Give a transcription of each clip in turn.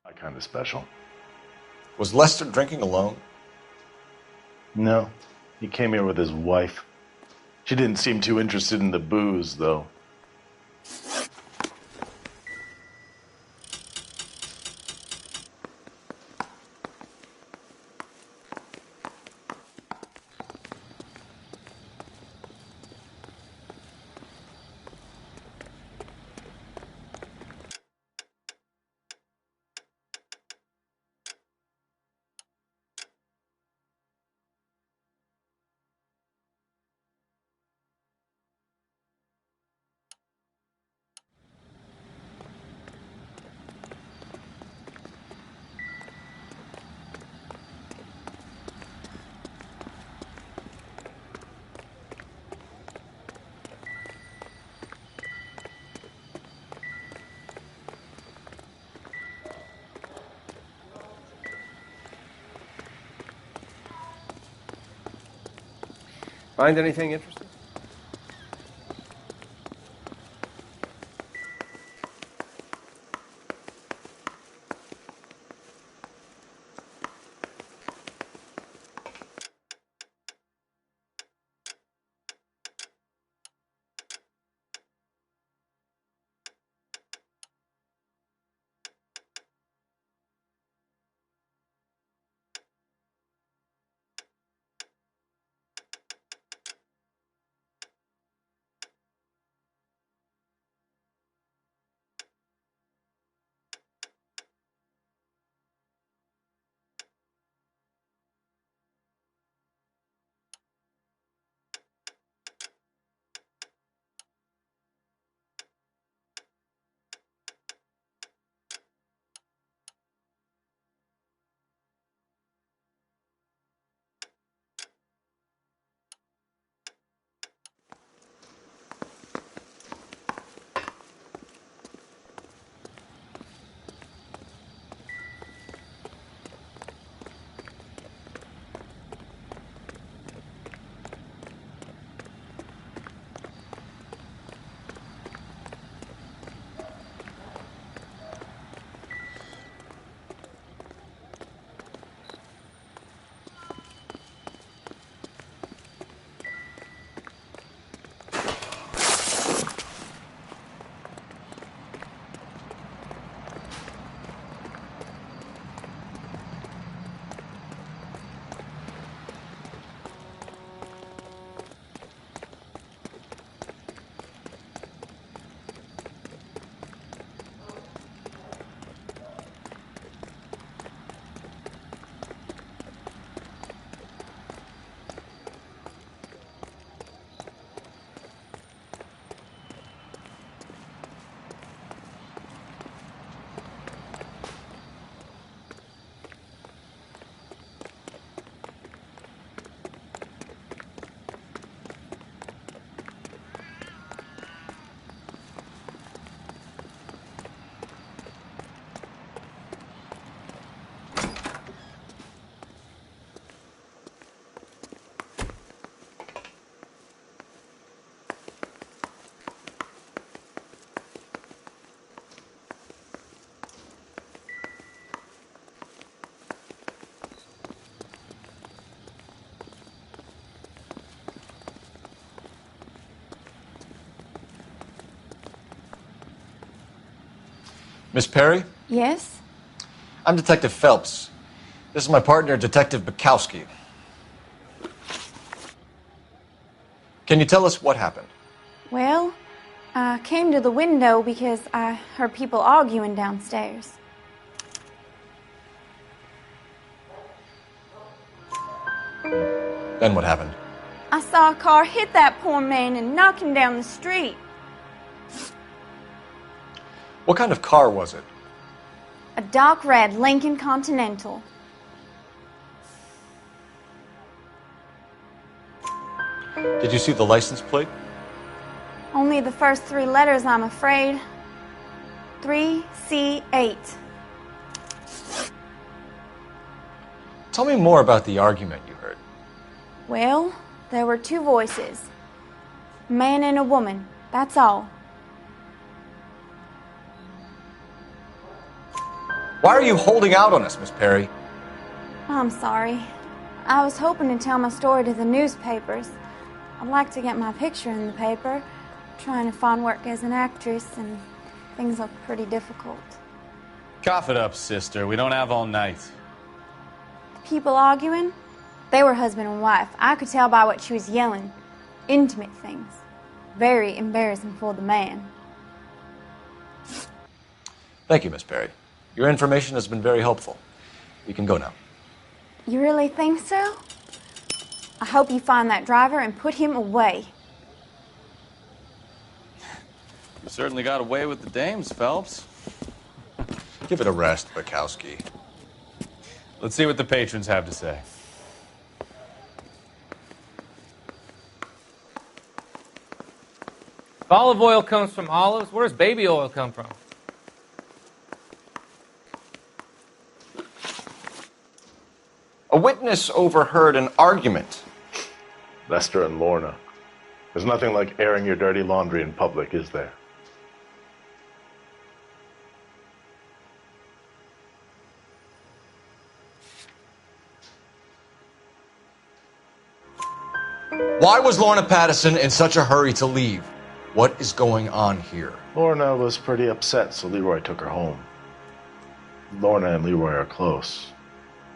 Not kind of special. Was Lester drinking alone? No, he came here with his wife. She didn't seem too interested in the booze, though. Find anything interesting? Miss Perry? Yes? I'm Detective Phelps. This is my partner, Detective Bukowski. Can you tell us what happened? Well, I came to the window because I heard people arguing downstairs. Then what happened? I saw a car hit that poor man and knock him down the street. What kind of car was it? A dark red Lincoln Continental. Did you see the license plate? Only the first three letters, I'm afraid. 3C8. Tell me more about the argument you heard. Well, there were two voices. A man and a woman, that's all. Why are you holding out on us, Miss Perry? I'm sorry. I was hoping to tell my story to the newspapers. I'd like to get my picture in the paper. Trying to find work as an actress, and things look pretty difficult. Cough it up, sister. We don't have all night. People arguing? They were husband and wife. I could tell by what she was yelling. Intimate things. Very embarrassing for the man. Thank you, Miss Perry. Your information has been very helpful. You can go now. You really think so? I hope you find that driver and put him away. You certainly got away with the dames, Phelps. Give it a rest, Bukowski. Let's see what the patrons have to say. If olive oil comes from olives, where does baby oil come from? A witness overheard an argument. Lester and Lorna. There's nothing like airing your dirty laundry in public, is there? Why was Lorna Pattison in such a hurry to leave? What is going on here? Lorna was pretty upset, so Leroy took her home. Lorna and Leroy are close.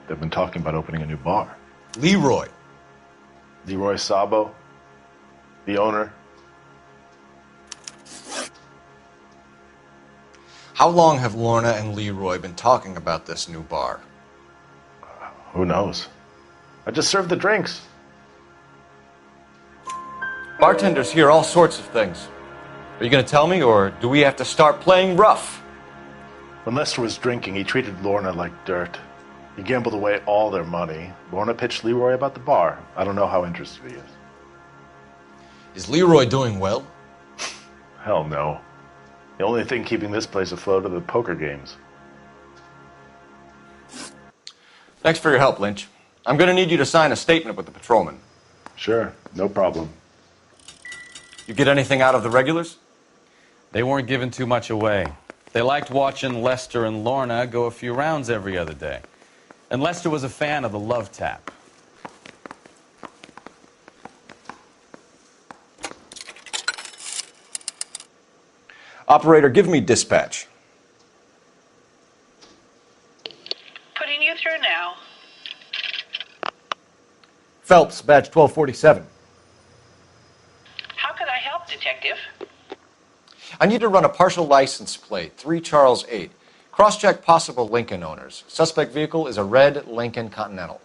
They've been talking about opening a new bar. Leroy. Leroy Sabo, the owner. How long have Lorna and Leroy been talking about this new bar? Who knows? I just served the drinks. Bartenders hear all sorts of things. Are you going to tell me, or do we have to start playing rough? When Lester was drinking, he treated Lorna like dirt. He gambled away all their money. Lorna pitched Leroy about the bar. I don't know how interested he is. Is Leroy doing well? Hell no. The only thing keeping this place afloat are the poker games. Thanks for your help, Lynch. I'm going to need you to sign a statement with the patrolman. Sure, no problem. You get anything out of the regulars? They weren't giving too much away. They liked watching Lester and Lorna go a few rounds every other day. And Lester was a fan of the love tap. Operator, give me dispatch. Putting you through now. Phelps, badge 1247. How could I help, Detective? I need to run a partial license plate, 3 Charles 8. Cross-check possible Lincoln owners. Suspect vehicle is a red Lincoln Continental.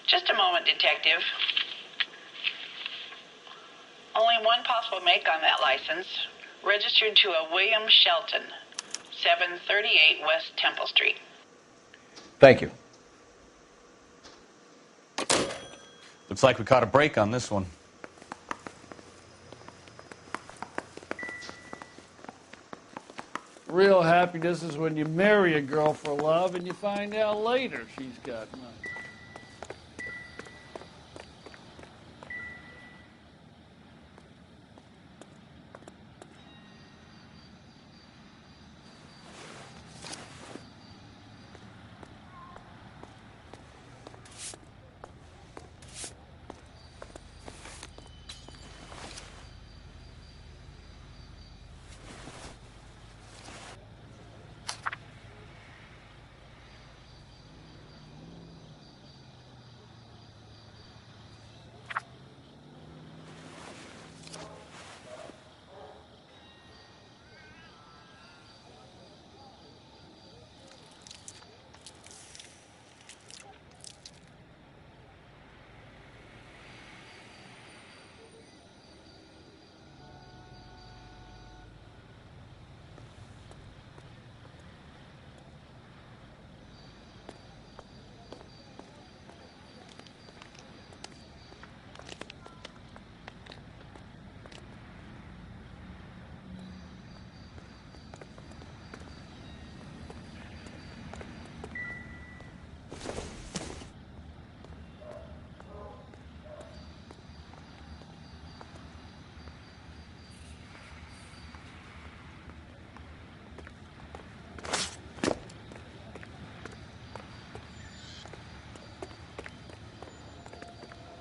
Just a moment, Detective. Only one possible make on that license. Registered to a William Shelton, 738 West Temple Street. Thank you. Looks like we caught a break on this one. Real happiness is when you marry a girl for love and you find out later she's got money.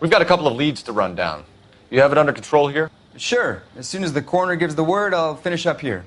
We've got a couple of leads to run down. You have it under control here? Sure. As soon as the coroner gives the word, I'll finish up here.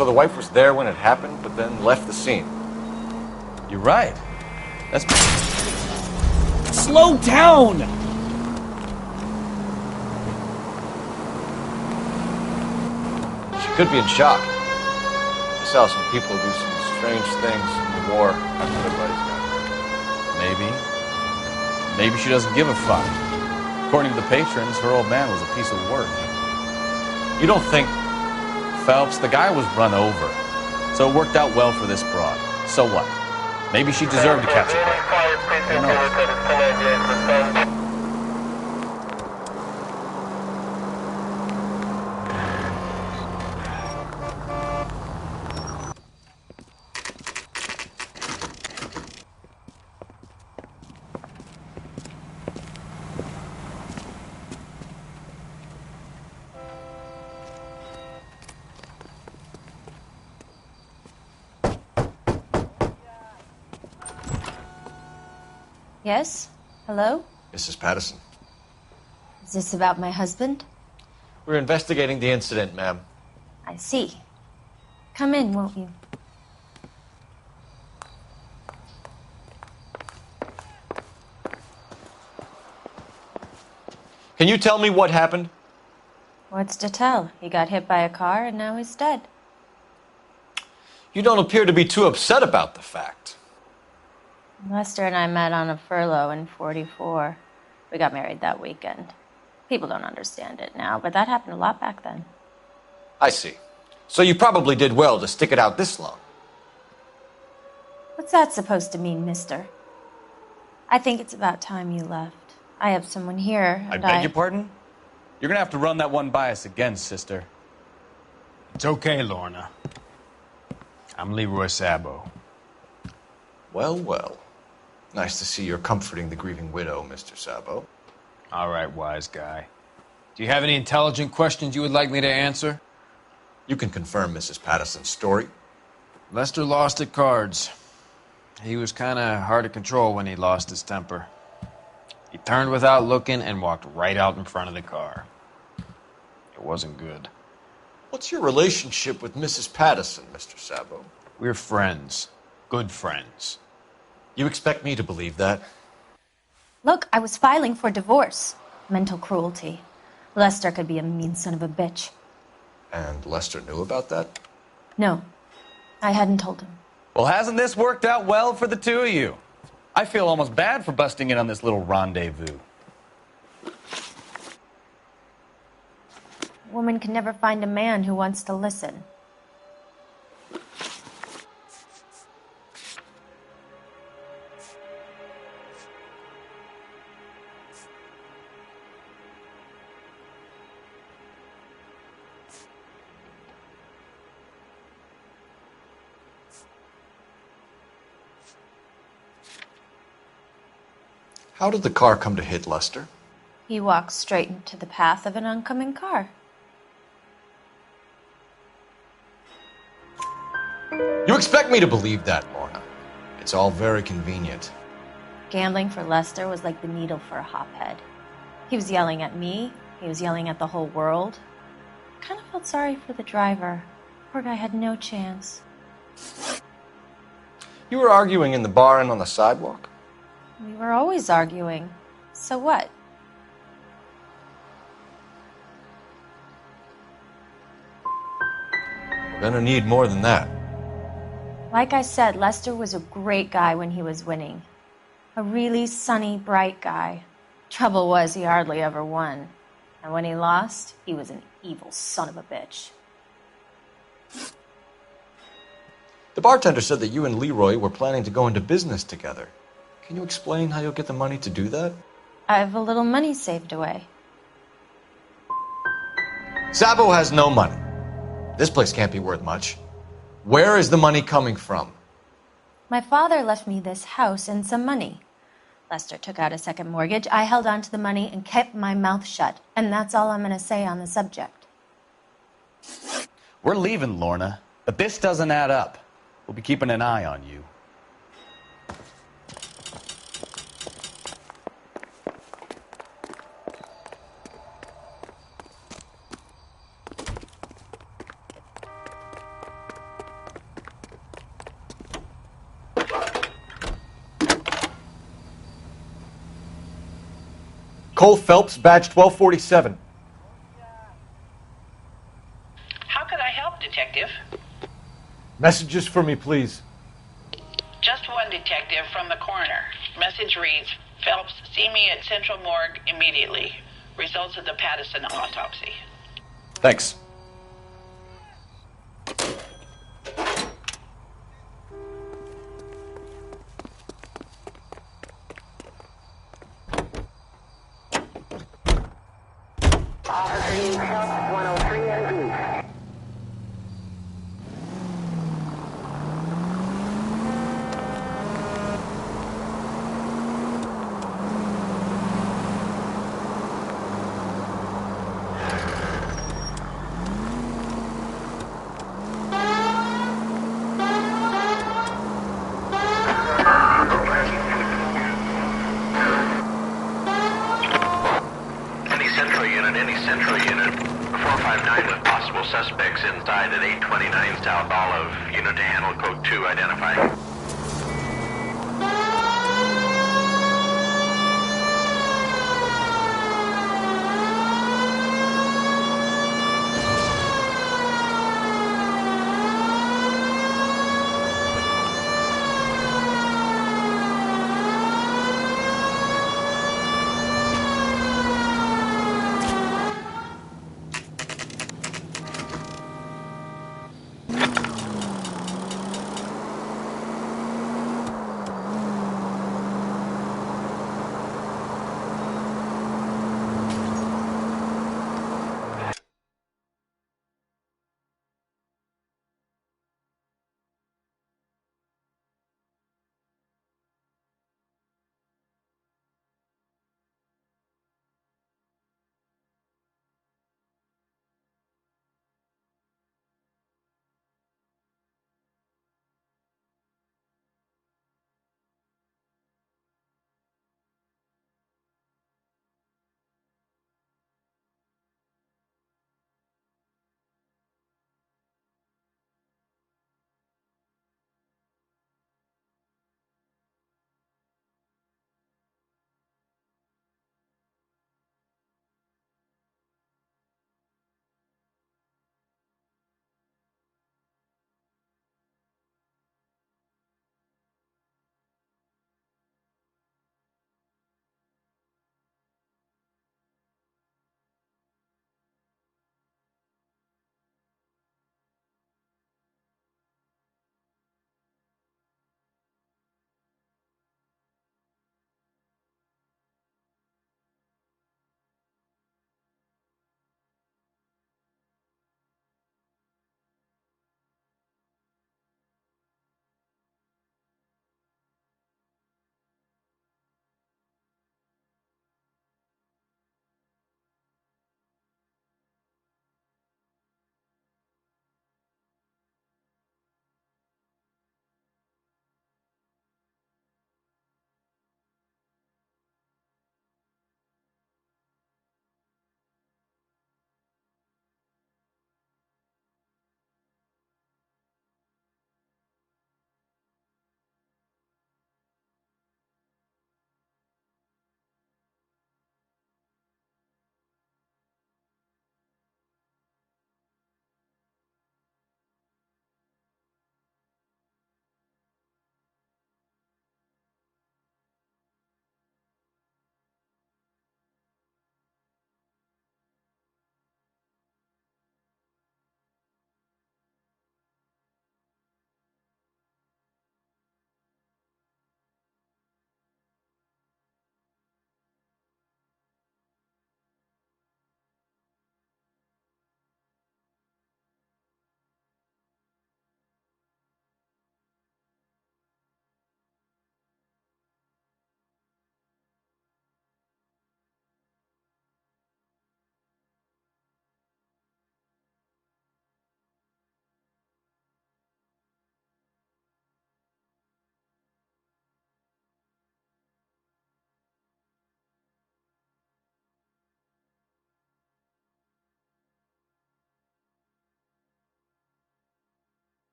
So the wife was there when it happened, but then left the scene. You're right. That's... Slow down! She could be in shock. I saw some people do some strange things in the war after their buddies got hurt. Maybe she doesn't give a fuck. According to the patrons, her old man was a piece of work. You don't think... Phelps, the guy was run over. So it worked out well for this broad. So what? Maybe she deserved to catch a break. Who knows? Yes? Hello? Mrs. Patterson. Is this about my husband? We're investigating the incident, ma'am. I see. Come in, won't you? Can you tell me what happened? What's to tell? He got hit by a car and now he's dead. You don't appear to be too upset about the fact. Lester and I met on a furlough in '44. We got married that weekend. People don't understand it now, but that happened a lot back then. I see. So you probably did well to stick it out this long. What's that supposed to mean, mister? I think it's about time you left. I have someone here, I and beg your pardon? You're gonna have to run that one by us again, sister. It's okay, Lorna. I'm Leroy Sabo. Well, well. Nice to see you're comforting the grieving widow, Mr. Sabo. All right, wise guy. Do you have any intelligent questions you would like me to answer? You can confirm Mrs. Patterson's story. Lester lost at cards. He was kind of hard to control when he lost his temper. He turned without looking and walked right out in front of the car. It wasn't good. What's your relationship with Mrs. Patterson, Mr. Sabo? We're friends. Good friends. You expect me to believe that? Look, I was filing for divorce. Mental cruelty. Lester could be a mean son of a bitch. And Lester knew about that? No, I hadn't told him. Well, hasn't this worked out well for the two of you? I feel almost bad for busting in on this little rendezvous. A woman can never find a man who wants to listen. How did the car come to hit Lester? He walks straight into the path of an oncoming car. You expect me to believe that, Lorna. It's all very convenient. Gambling for Lester was like the needle for a hophead. He was yelling at me. He was yelling at the whole world. I kind of felt sorry for the driver. Poor guy had no chance. You were arguing in the bar and on the sidewalk? We were always arguing. So what? We're gonna need more than that. Like I said, Lester was a great guy when he was winning. A really sunny, bright guy. Trouble was, he hardly ever won. And when he lost, he was an evil son of a bitch. The bartender said that you and Leroy were planning to go into business together. Can you explain how you'll get the money to do that? I have a little money saved away. Sabo has no money. This place can't be worth much. Where is the money coming from? My father left me this house and some money. Lester took out a second mortgage. I held on to the money and kept my mouth shut. And that's all I'm going to say on the subject. We're leaving, Lorna, but this doesn't add up. We'll be keeping an eye on you. Cole Phelps, badge 1247. How could I help, Detective? Messages for me, please. Just one detective from the coroner. Message reads, Phelps, see me at Central Morgue immediately. Results of the Patterson autopsy. Thanks. any central unit. 459 with possible suspects inside at 829 South Olive. Unit to handle code 2 identifying.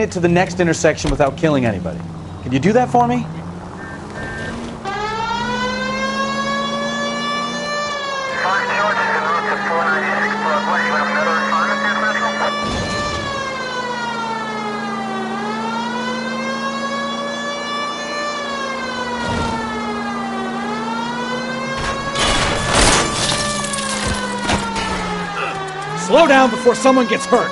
it to the next intersection without killing anybody. Can you do that for me? Slow down before someone gets hurt.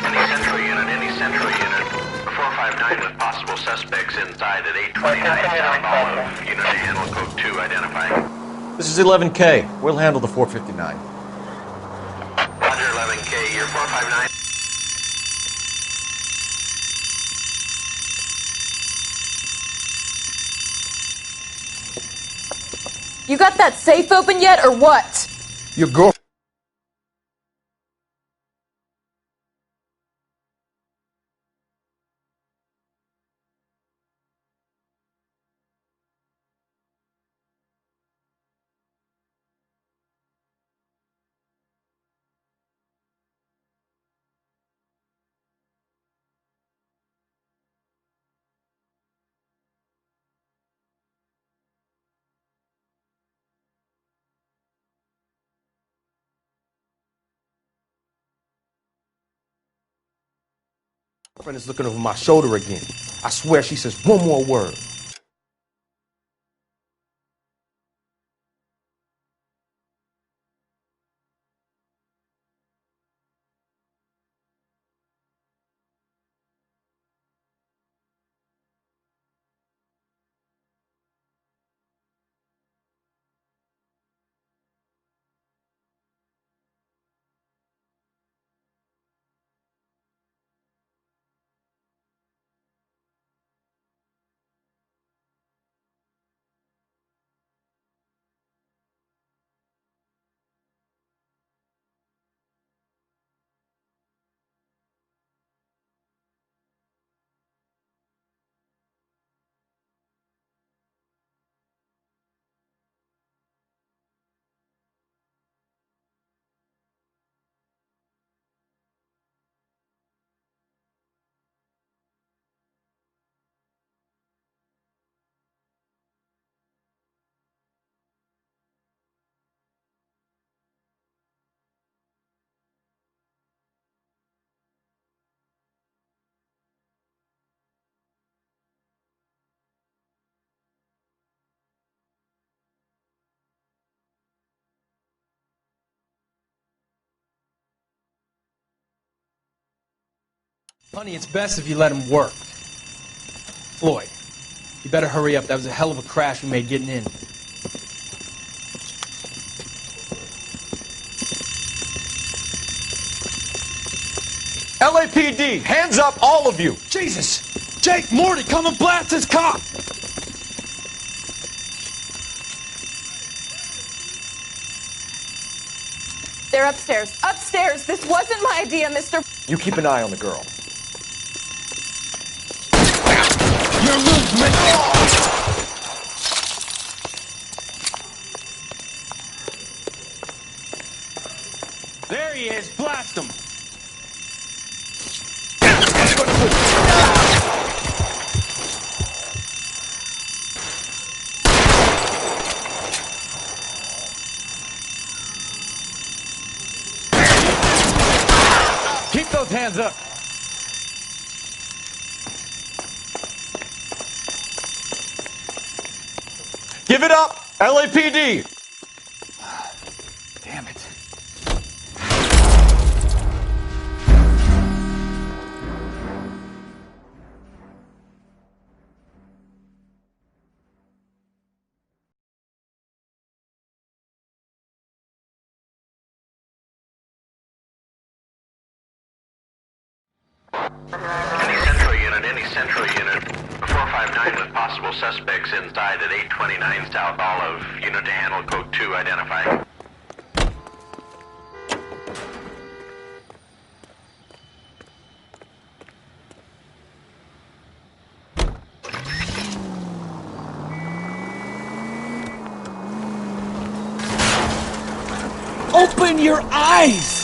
Any central unit. 459 with possible suspects inside at 829 South Olive. Unit to handle code 2 identifying. This is 11K. We'll handle the 459. Roger, 11K. You're 459. You got that safe open yet, or what? Your girl. Friend is looking over my shoulder again. I swear she says one more word. Honey, it's best if you let him work. Floyd, you better hurry up. That was a hell of a crash we made getting in. LAPD, hands up, all of you! Jesus! Jake, Morty, come and blast this cop! They're upstairs. Upstairs! This wasn't my idea, Mr. You keep an eye on the girl. Your movement! There he is! Blast him! Keep those hands up. Give it up, LAPD! Damn it. Any central unit. 459 with possible suspects inside at 829 South Olive. Unit to handle code 2 identifying. Open your eyes!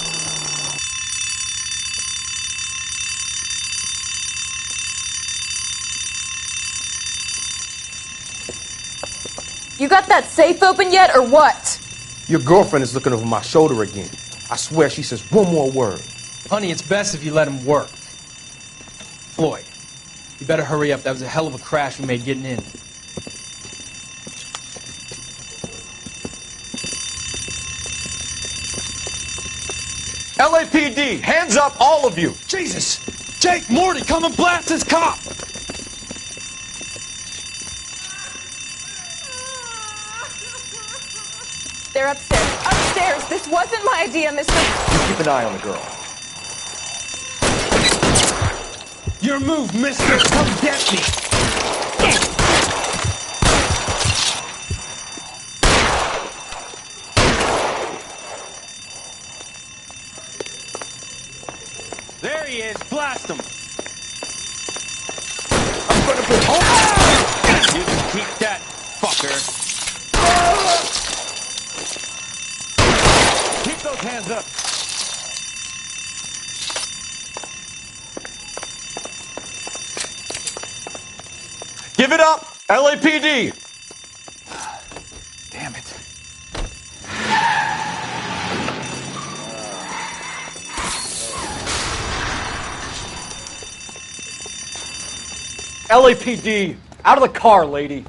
You got that safe open yet, or what? Your girlfriend is looking over my shoulder again. I swear she says one more word. Honey, it's best if you let him work. Floyd, you better hurry up. That was a hell of a crash we made getting in. LAPD, hands up, all of you! Jesus! Jake, Morty, come and blast this cop! They're upstairs. Upstairs! This wasn't my idea, Mr. You keep an eye on the girl. Your move, mister! Come get me! There he is! Blast him! I'm gonna go home! Ah! You can keep that, fucker! Keep those hands up! Give it up! LAPD! Damn it. LAPD! Out of the car, lady!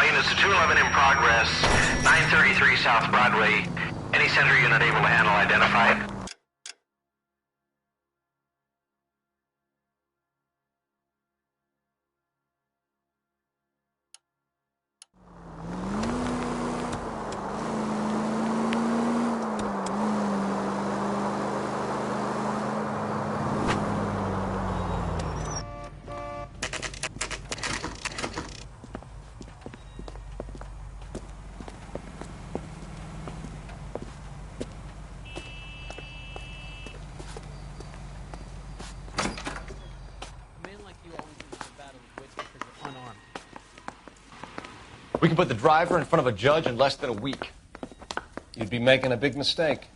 Units to 211 in progress, 933 South Broadway. Any center unit able to handle identified? We can put the driver in front of a judge in less than a week. You'd be making a big mistake.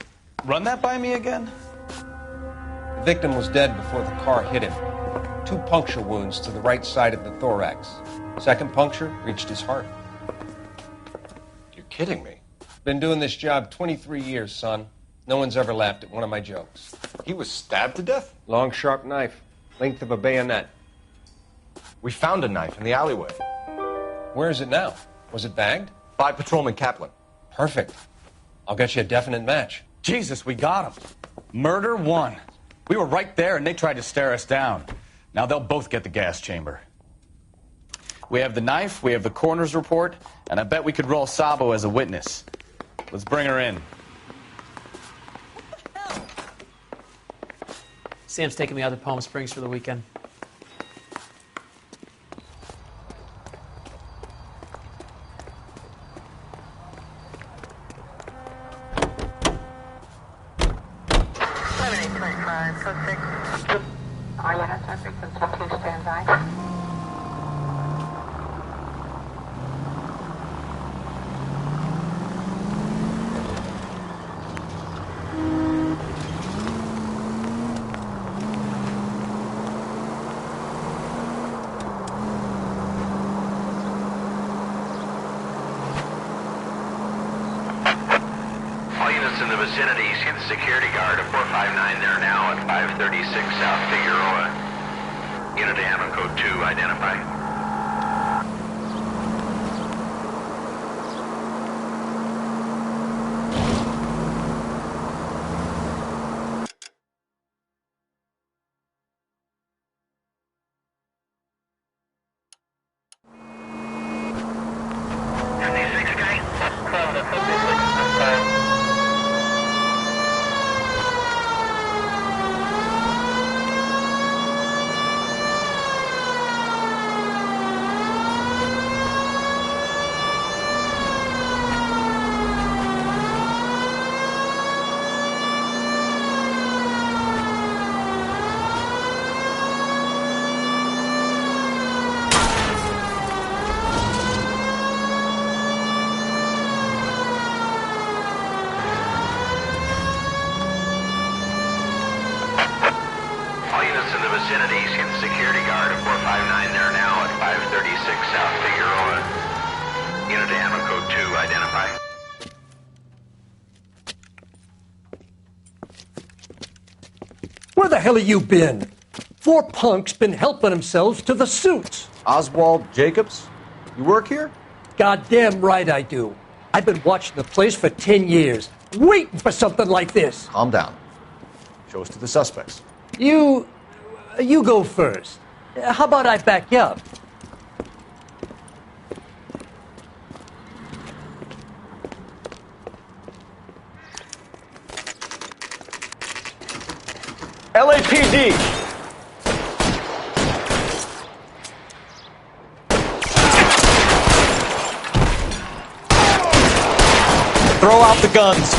Run that by me again? The victim was dead before the car hit him. 2 puncture wounds to the right side of the thorax. Second puncture reached his heart. You're kidding me. Been doing this job 23 years, son. No one's ever laughed at one of my jokes. He was stabbed to death? Long, sharp knife. Length of a bayonet. We found a knife in the alleyway. Where is it now? Was it bagged? By Patrolman Kaplan. Perfect. I'll get you a definite match. Jesus, we got him. Murder one. We were right there and they tried to stare us down. Now they'll both get the gas chamber. We have the knife, we have the coroner's report, and I bet we could roll Sabo as a witness. Let's bring her in. Sam's taking me out to Palm Springs for the weekend. All units in the vicinity, see the security guard at 459 there now at 536 South Figueroa. Unit to handle code 2, identify. Vicinity, see the security guard at 459 there now at 536 South Figueroa. Unit to handle code 2, identify. Where the hell have you been? 4 punks been helping themselves to the suits. Oswald Jacobs? You work here? Goddamn right I do. I've been watching the place for 10 years, waiting for something like this. Calm down. Show us to the suspects. You go first. How about I back you up? LAPD! Throw out the guns.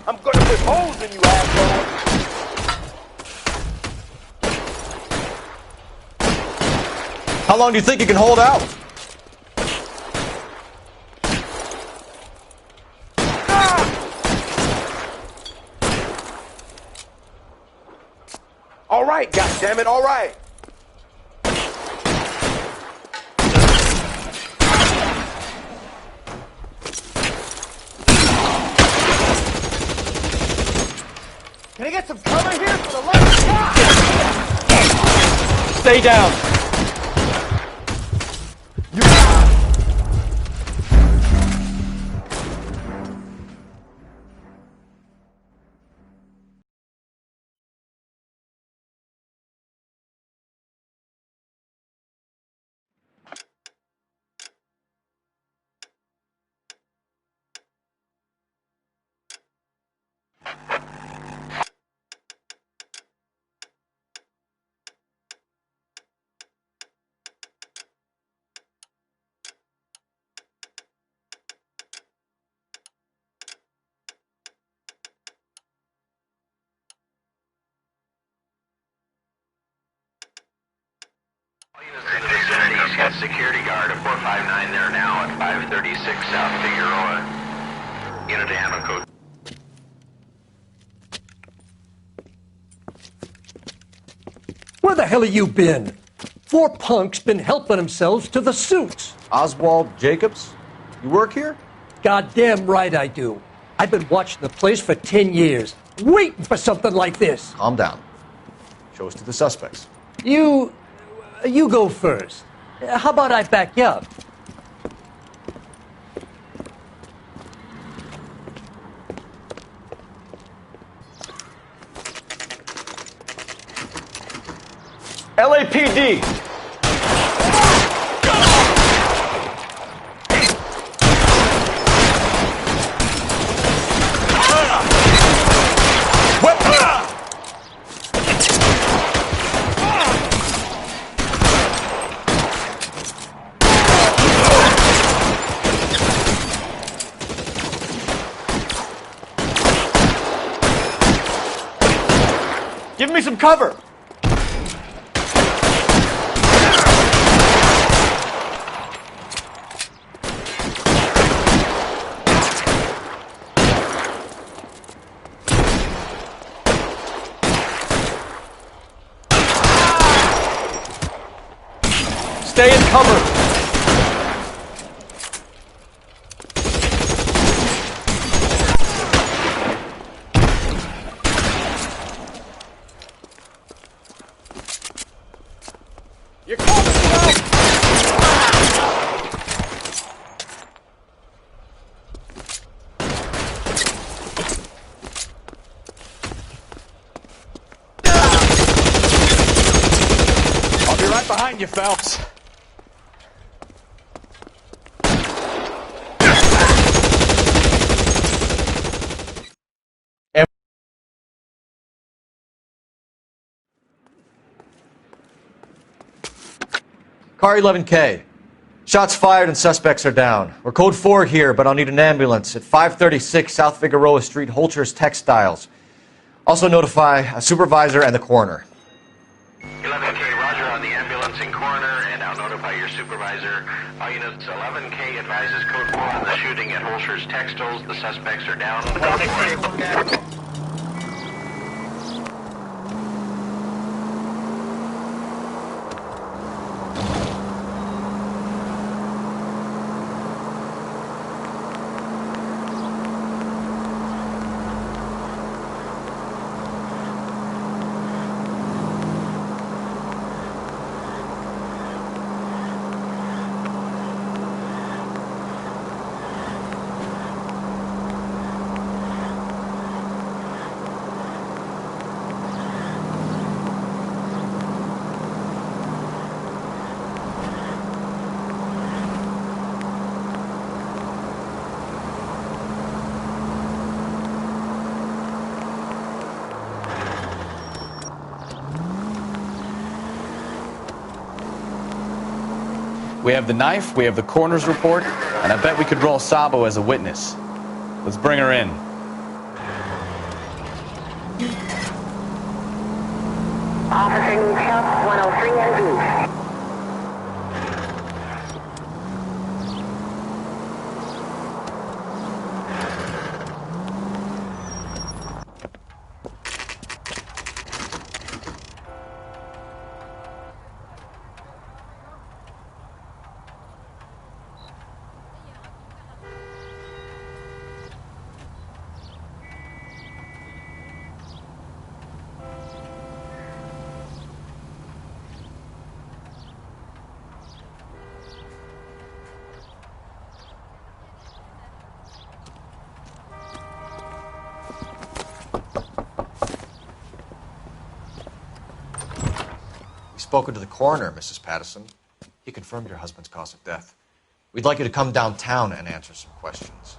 I'm gonna put holes in you, asshole. How long do you think you can hold out? All right, goddammit, all right. Can I get some cover here for the love of God? Stay down. Security guard at 459 there now at 536 South Figueroa. Unit to handle code. Where the hell have you been? 4 punks been helping themselves to the suits. Oswald Jacobs? You work here? Goddamn right I do. I've been watching the place for 10 years, waiting for something like this. Calm down. Show us to the suspects. You You go first. How about I back you up? LAPD! Give me some cover! Stay in cover! You're coming, I'll be right behind you, Phelps. Car 11K. Shots fired and suspects are down. We're code 4 here, but I'll need an ambulance at 536 South Figueroa Street, Holcher's Textiles. Also notify a supervisor and the coroner. 11K, roger on the ambulance and coroner, and I'll notify your supervisor. All units, 11K advises code 4 on the shooting at Holcher's Textiles. The suspects are down. Code 4. We have the knife, we have the coroner's report, and I bet we could roll Sabo as a witness. Let's bring her in. Officer needs help, 103 and B. Spoken to the coroner, Mrs. Patterson. He confirmed your husband's cause of death. We'd like you to come downtown and answer some questions.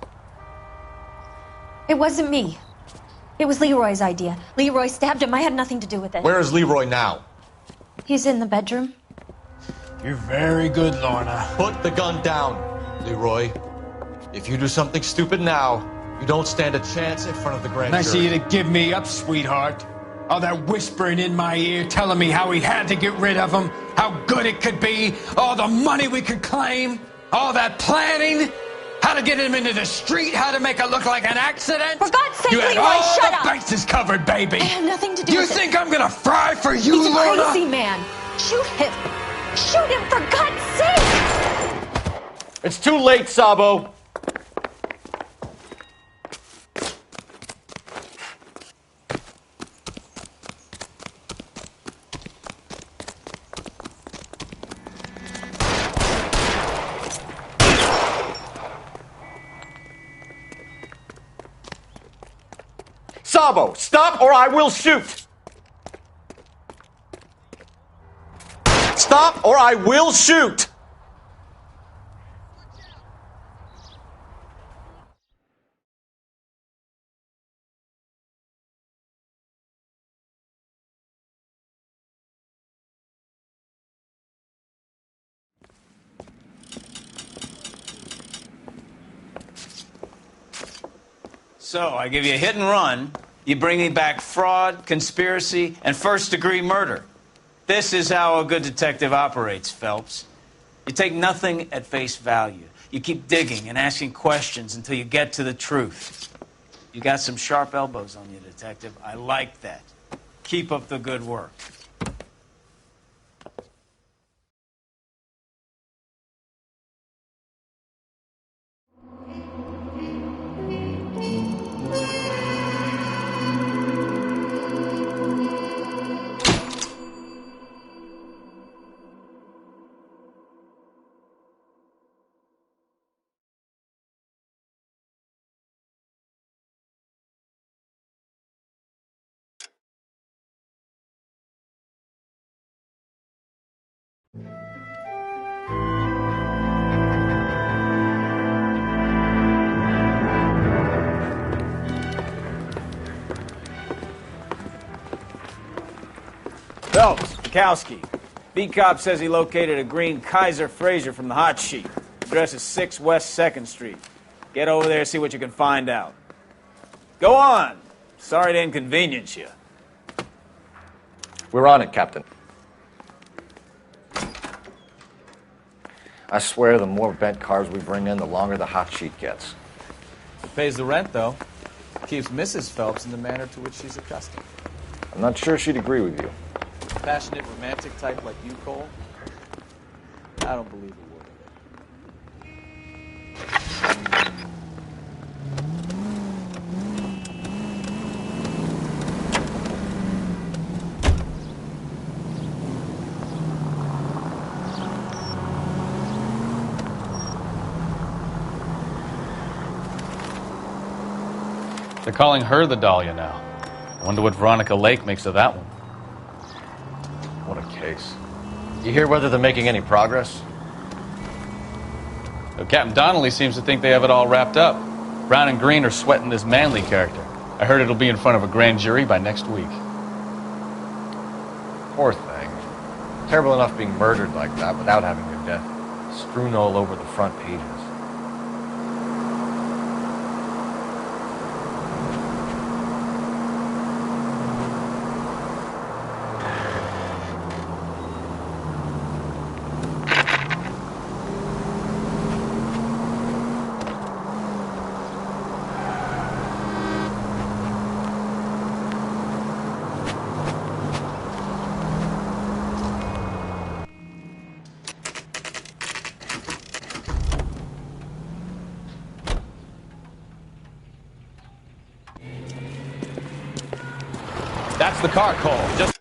It wasn't me. It was Leroy's idea. Leroy stabbed him. I had nothing to do with it. Where is Leroy now? He's in the bedroom. You're very good, Lorna. Put the gun down, Leroy. If you do something stupid now, you don't stand a chance in front of the grand Nice of jury. you to give me up, sweetheart. All that whispering in my ear telling me how we had to get rid of him, how good it could be, all the money we could claim, all that planning, how to get him into the street, how to make it look like an accident. For God's sake, you had Leroy, all shut the up! bases covered, baby. I had nothing to do You with it. think I'm gonna fry for you, He's a Lorna? crazy man. Shoot him. Shoot him, for God's sake! It's too late, Sabo. Sabo, stop or I will shoot! Stop or I will shoot! So, I give you a hit and run. You bring me back fraud, conspiracy, and first-degree murder. This is how a good detective operates, Phelps. You take nothing at face value. You keep digging and asking questions until you get to the truth. You got some sharp elbows on you, detective. I like that. Keep up the good work. Phelps, Bukowski. Beat cop says he located a green Kaiser Fraser from the hot sheet. Address is 6 West 2nd Street. Get over there, see what you can find out. Go on. Sorry to inconvenience you. We're on it, Captain. I swear the more bent cars we bring in, the longer the hot sheet gets. It pays the rent, though. Keeps Mrs. Phelps in the manner to which she's accustomed. I'm not sure she'd agree with you. Passionate, romantic type like you, Cole? I don't believe a word of it. They're calling her the Dahlia now. I wonder what Veronica Lake makes of that one. What a case. You hear whether they're making any progress? Well, Captain Donnelly seems to think they have it all wrapped up. Brown and Green are sweating this Manley character. I heard it'll be in front of a grand jury by next week. Poor thing. Terrible enough being murdered like that without having your death strewn all over the front pages. That's the car, Cole. Just...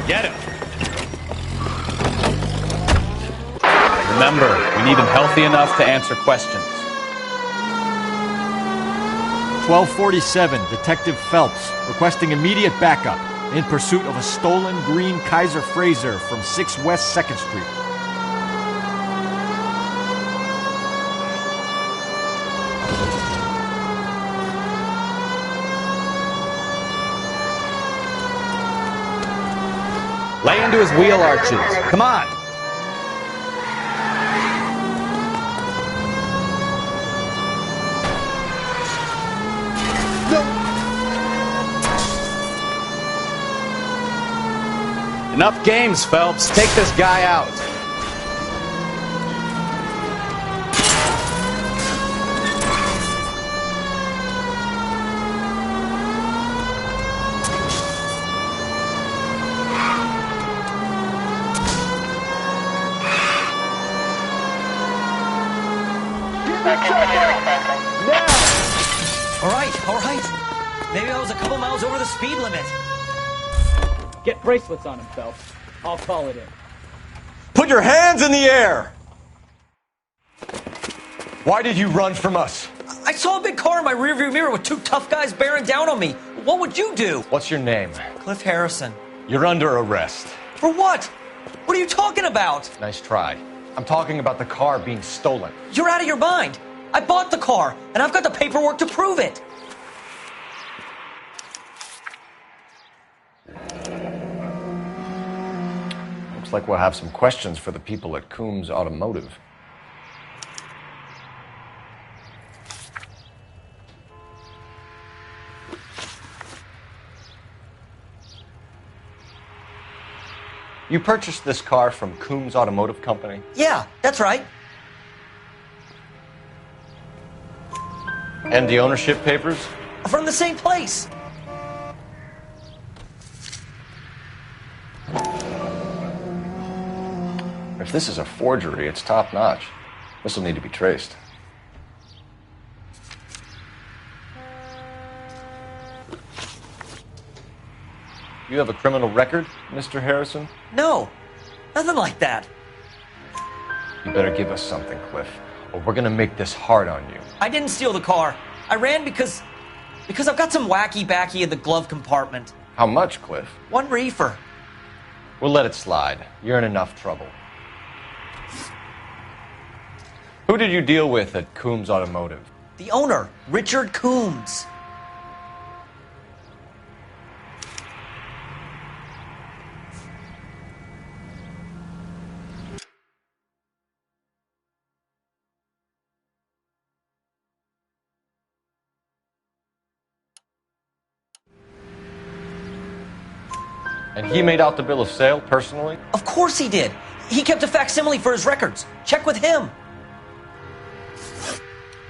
Get him! Remember, we need him healthy enough to answer questions. 1247, Detective Phelps, requesting immediate backup in pursuit of a stolen green Kaiser Fraser from 6 West 2nd Street. Lay into his wheel arches. Come on. Enough games, Phelps. Take this guy out. All right. Maybe I was a couple miles over the speed limit. Get bracelets on him, Phelps. I'll call it in. Put your hands in the air! Why did you run from us? I saw a big car in my rearview mirror with two tough guys bearing down on me. What would you do? What's your name? Cliff Harrison. You're under arrest. For what? What are you talking about? Nice try. I'm talking about the car being stolen. You're out of your mind. I bought the car, and I've got the paperwork to prove it. Looks like we'll have some questions for the people at Coombs Automotive. You purchased this car from Coombs Automotive Company? Yeah, that's right. And the ownership papers? From the same place. If this is a forgery, it's top-notch. This will need to be traced. You have a criminal record, Mr. Harrison? No, nothing like that. You better give us something, Cliff, or we're gonna make this hard on you. I didn't steal the car. I ran because I've got some wacky backy in the glove compartment. How much, Cliff? 1 reefer. We'll let it slide. You're in enough trouble. Who did you deal with at Coombs Automotive? The owner, Richard Coombs. And he made out the bill of sale personally? Of course he did. He kept a facsimile for his records. Check with him.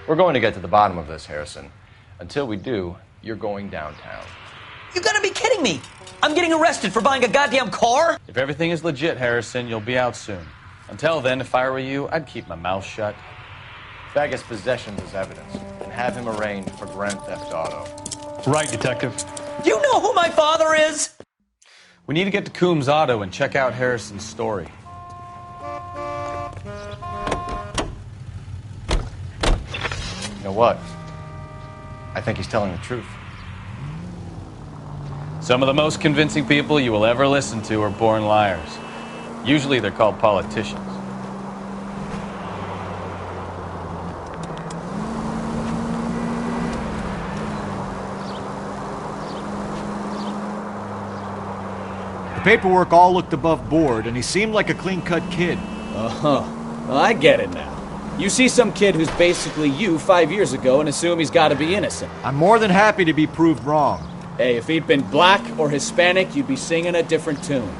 We're going to get to the bottom of this, Harrison. Until we do, you're going downtown. You gotta be kidding me. I'm getting arrested for buying a goddamn car? If everything is legit, Harrison, you'll be out soon. Until then, if I were you, I'd keep my mouth shut. Bag his possessions as evidence and have him arraigned for grand theft auto. Right, Detective. You know who my father is? We need to get to Coombs Auto and check out Harrison's story. You know what? I think he's telling the truth. Some of the most convincing people you will ever listen to are born liars. Usually they're called politicians. The paperwork all looked above board, and he seemed like a clean-cut kid. Oh, well, I get it now. You see some kid who's basically you 5 years ago and assume he's got to be innocent. I'm more than happy to be proved wrong. Hey, if he'd been black or Hispanic, you'd be singing a different tune.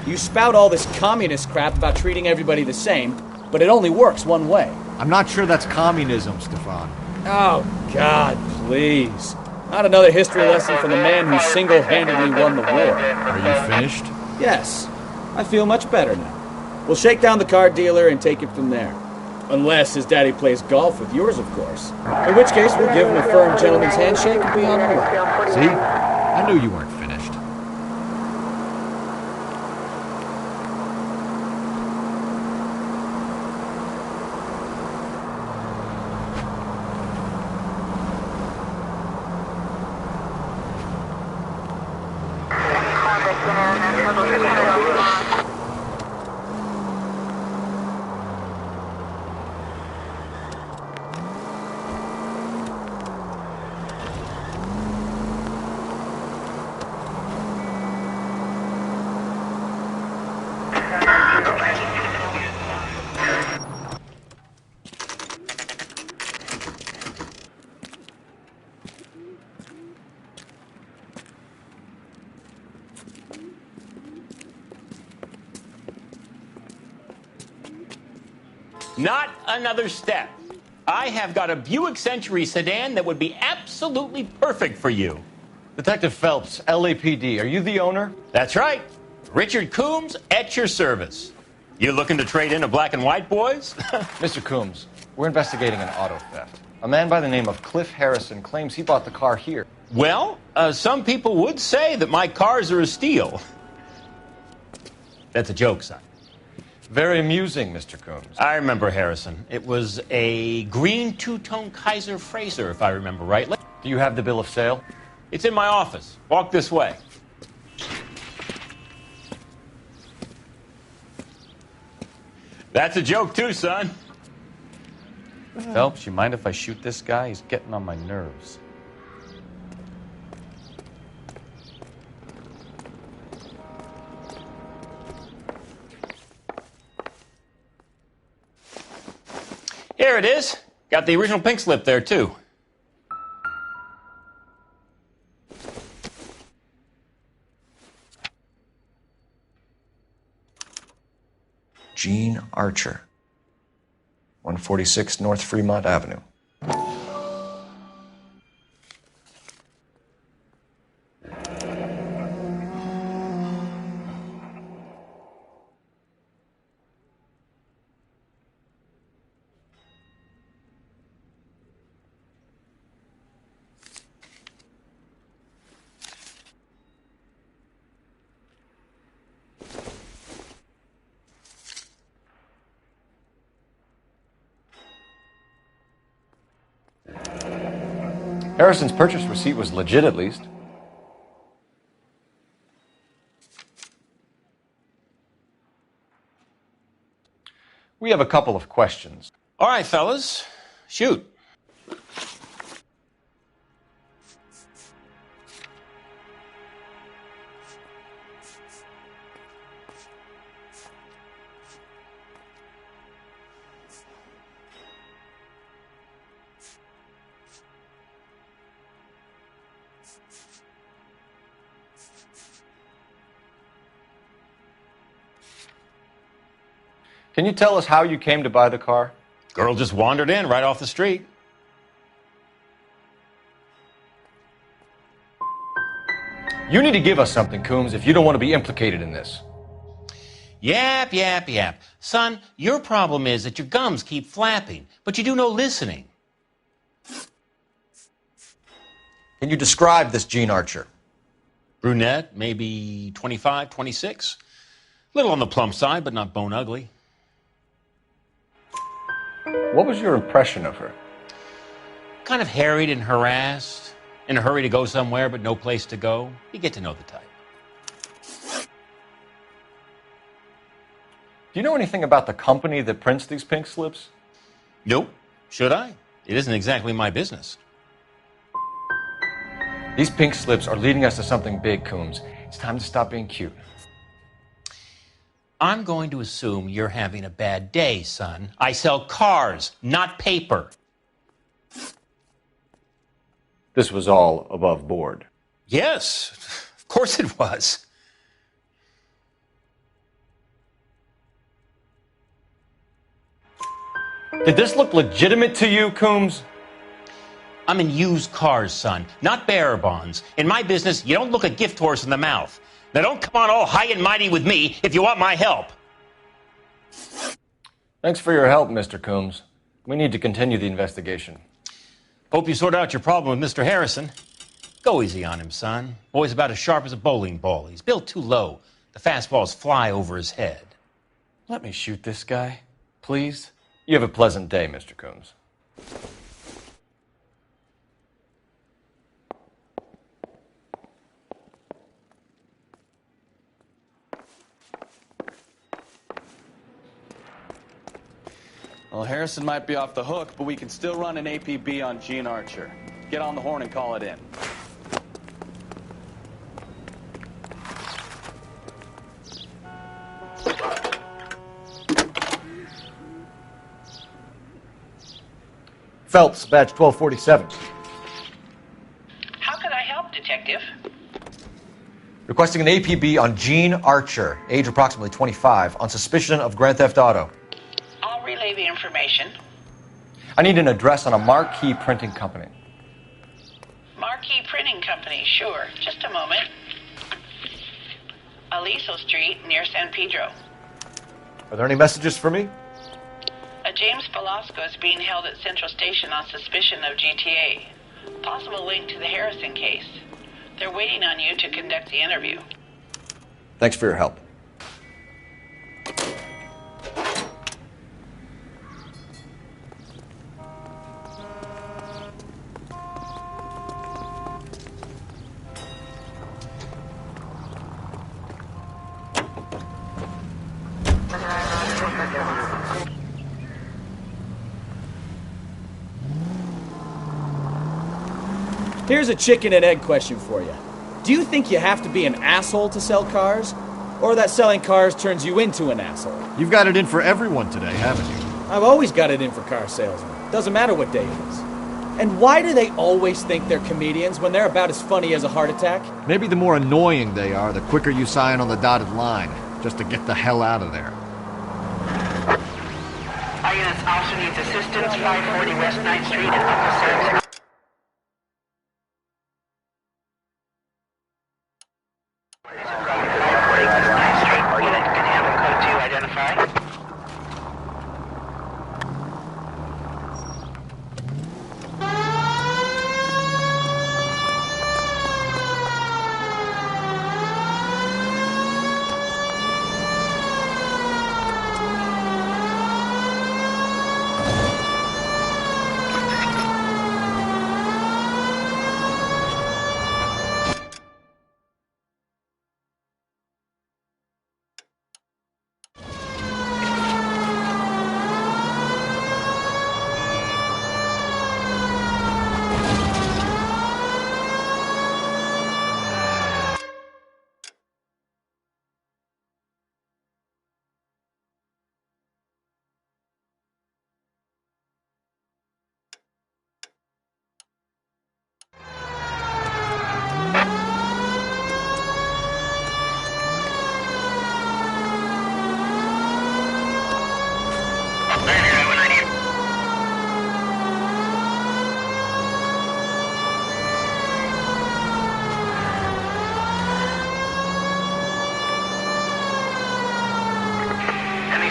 You spout all this communist crap about treating everybody the same, but it only works one way. I'm not sure that's communism, Stefan. Oh, God, please. Not another history lesson from the man who single-handedly won the war. Are you finished? Yes. I feel much better now. We'll shake down the car dealer and take it from there. Unless his daddy plays golf with yours, of course. In which case, we'll give him a firm gentleman's handshake and be on our way. See? I knew you weren't finished. Not another step. I have got a Buick Century sedan that would be absolutely perfect for you. Detective Phelps, LAPD, are you the owner? That's right. Richard Coombs at your service. You looking to trade in a black and white, boys? Mr. Coombs, we're investigating an auto theft. A man by the name of Cliff Harrison claims he bought the car here. Well, some people would say that my cars are a steal. That's a joke, son. Very amusing, Mr. Coombs. I remember Harrison. It was a green two-tone Kaiser Frazer, if I remember rightly. Do you have the bill of sale? It's in my office. Walk this way. That's a joke, too, son. Phelps, you mind if I shoot this guy? He's getting on my nerves. Here it is. Got the original pink slip there, too. Gene Archer, 146 North Fremont Avenue. Harrison's purchase receipt was legit, at least. We have a couple of questions. All right, fellas. Shoot. Can you tell us how you came to buy the car? Girl just wandered in right off the street. You need to give us something, Coombs, if you don't want to be implicated in this. Yap. Son, your problem is that your gums keep flapping, but you do no listening. Can you describe this Gene Archer? Brunette, maybe 25, 26. Little on the plump side, but not bone ugly. What was your impression of her? Kind of harried and harassed, in a hurry to go somewhere, but no place to go. You get to know the type. Do you know anything about the company that prints these pink slips? Nope. Should I? It isn't exactly my business. These pink slips are leading us to something big, Coombs. It's time to stop being cute. I'm going to assume you're having a bad day, son. I sell cars, not paper. This was all above board. Yes, of course it was. Did this look legitimate to you, Coombs? I'm in used cars, son, not bearer bonds. In my business, you don't look a gift horse in the mouth. Now don't come on all high and mighty with me if you want my help. Thanks for your help, Mr. Coombs. We need to continue the investigation. Hope you sort out your problem with Mr. Harrison. Go easy on him, son. Boy's about as sharp as a bowling ball. He's built too low. The fastballs fly over his head. Let me shoot this guy, please. You have a pleasant day, Mr. Coombs. Well, Harrison might be off the hook, but we can still run an APB on Gene Archer. Get on the horn and call it in. Phelps, badge 1247. How can I help, Detective? Requesting an APB on Gene Archer, age approximately 25, on suspicion of Grand Theft Auto. I'll relay relay the information. I need an address on a marquee printing company. Marquee Printing Company, sure. Just a moment. Aliso Street, near San Pedro. Are there any messages for me? A James Velasco is being held at Central Station on suspicion of GTA. Possible link to the Harrison case. They're waiting on you to conduct the interview. Thanks for your help. Here's a chicken and egg question for you. Do you think you have to be an asshole to sell cars? Or that selling cars turns you into an asshole? You've got it in for everyone today, haven't you? I've always got it in for car salesmen. Doesn't matter what day it is. And why do they always think they're comedians when they're about as funny as a heart attack? Maybe the more annoying they are, the quicker you sign on the dotted line, just to get the hell out of there. Our units also needs assistance, 540 West 9th Street and Uncle Sam's.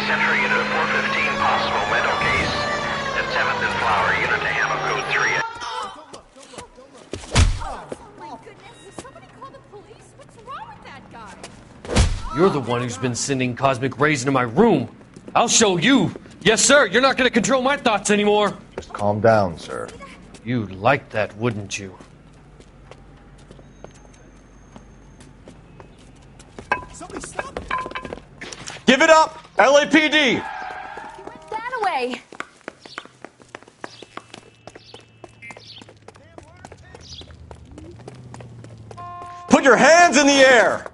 Central unit of 415, possible mental case at 7th and Flower, unit to handle code 3. You're the one who's been sending cosmic rays into my room. I'll show you. Yes, sir. You're not going to control my thoughts anymore. Just calm down, sir. You'd like that, wouldn't you? Somebody stop it. Give it up! LAPD! That away. Put your hands in the air!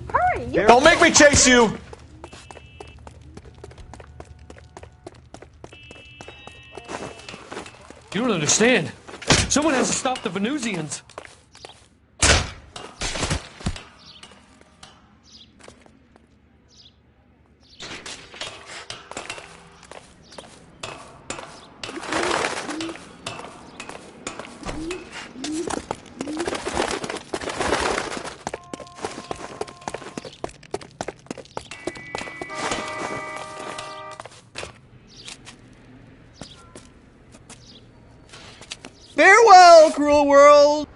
Hurry! Don't make me chase you! You don't understand. Someone has to stop the Venusians. Farewell, cruel world!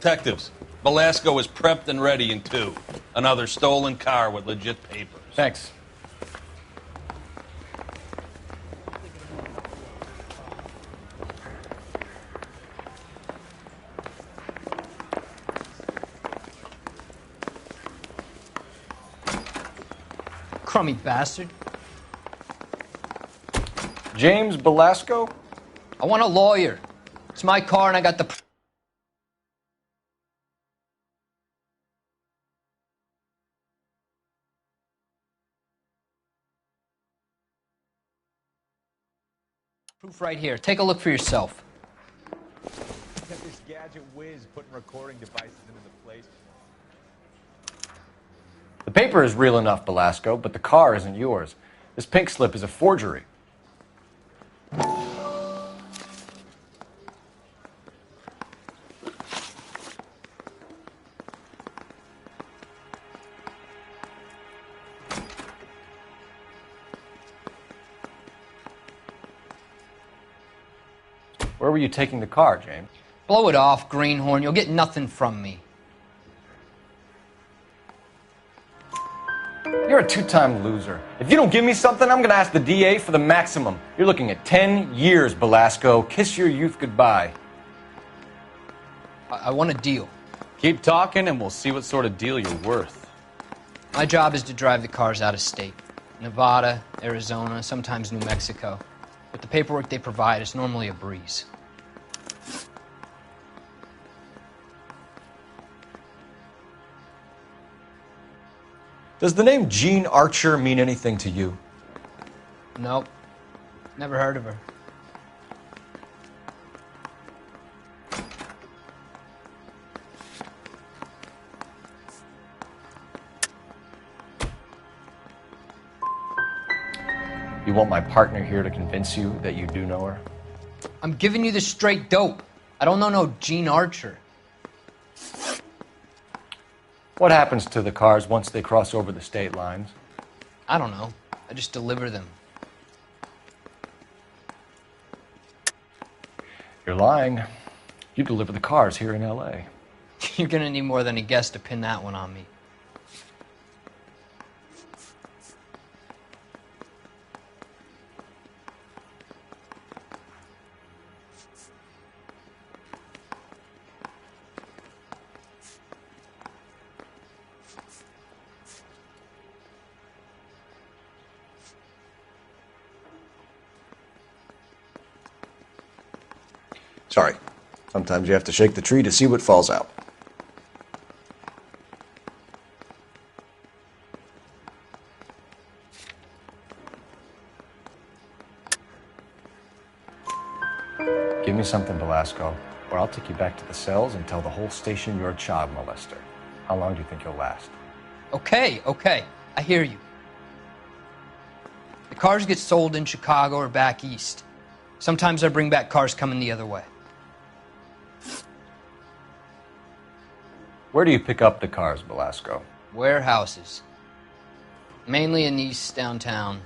Detectives, Velasco is prepped and ready in 2. Another stolen car with legit papers. Thanks. Crummy bastard. James Velasco? I want a lawyer. It's my car and I got the... proof right here. Take a look for yourself. This gadget whiz putting recording devices into the place. The paper is real enough, Velasco, but the car isn't yours. This pink slip is a forgery. Where were you taking the car, James? Blow it off, greenhorn. You'll get nothing from me. You're a 2-time loser. If you don't give me something, I'm going to ask the DA for the maximum. You're looking at 10 years, Velasco. Kiss your youth goodbye. I want a deal. Keep talking and we'll see what sort of deal you're worth. My job is to drive the cars out of state. Nevada, Arizona, sometimes New Mexico. With the paperwork they provide, it's normally a breeze. Does the name Jean Archer mean anything to you? Nope. Never heard of her. You want my partner here to convince you that you do know her? I'm giving you the straight dope. I don't know no Jean Archer. What happens to the cars once they cross over the state lines? I don't know. I just deliver them. You're lying. You deliver the cars here in L.A. You're gonna need more than a guess to pin that one on me. Sorry. Sometimes you have to shake the tree to see what falls out. Give me something, Velasco, or I'll take you back to the cells and tell the whole station you're a child molester. How long do you think you'll last? Okay. I hear you. The cars get sold in Chicago or back east. Sometimes I bring back cars coming the other way. Where do you pick up the cars, Velasco? Warehouses. Mainly in East downtown.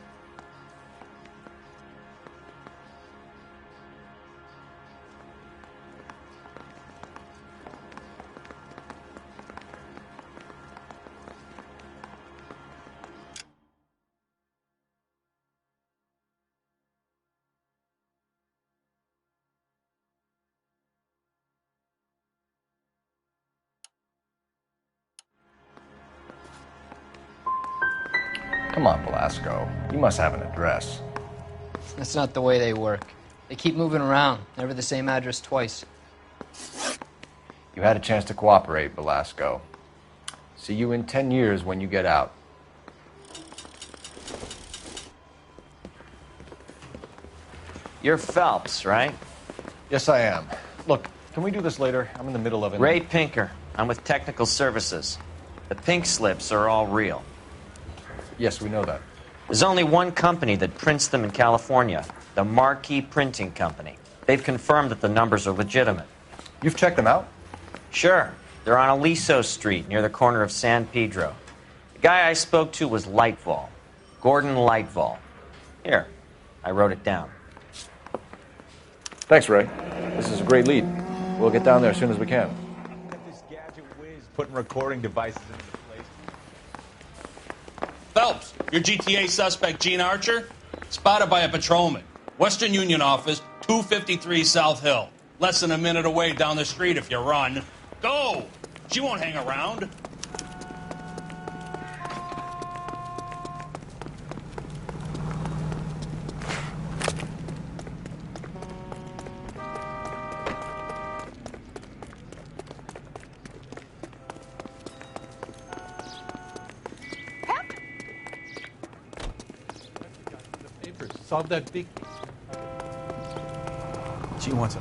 Come on, Velasco. You must have an address. That's not the way they work. They keep moving around, never the same address twice. You had a chance to cooperate, Velasco. See you in 10 years when you get out. You're Phelps, right? Yes, I am. Look, can we do this later? I'm in the middle of it. Ray Pinker. I'm with Technical Services. The pink slips are all real. Yes, we know that. There's only one company that prints them in California, the Marquee Printing Company. They've confirmed that the numbers are legitimate. You've checked them out? Sure. They're on Aliso Street, near the corner of San Pedro. The guy I spoke to was Lightval. Gordon Lightval. Here, I wrote it down. Thanks, Ray. This is a great lead. We'll get down there as soon as we can. putting recording devices into place. Phelps, your GTA suspect, Gene Archer, spotted by a patrolman. Western Union office, 253 South Hill. Less than a minute away down the street if you run. Go! She won't hang around. Solve that big. She wants a.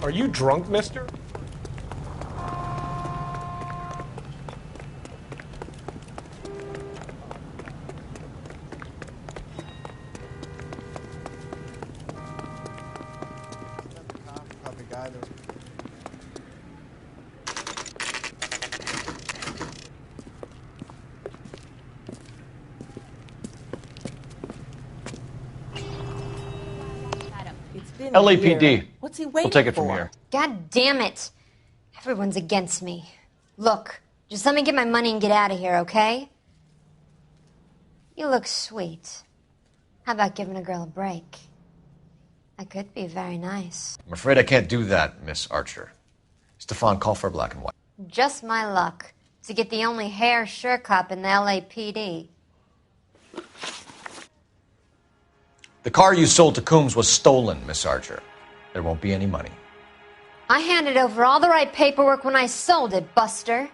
Are you drunk, mister? LAPD. What's he We'll waiting take it from for? here. God damn it. Everyone's against me. Look, just let me get my money and get out of here, okay? You look sweet. How about giving a girl a break? That could be very nice. I'm afraid I can't do that, Miss Archer. Stefan, call for black and white. Just my luck to get the only hair sure cop in the LAPD. The car you sold to Coombs was stolen, Miss Archer. There won't be any money. I handed over all the right paperwork when I sold it, Buster.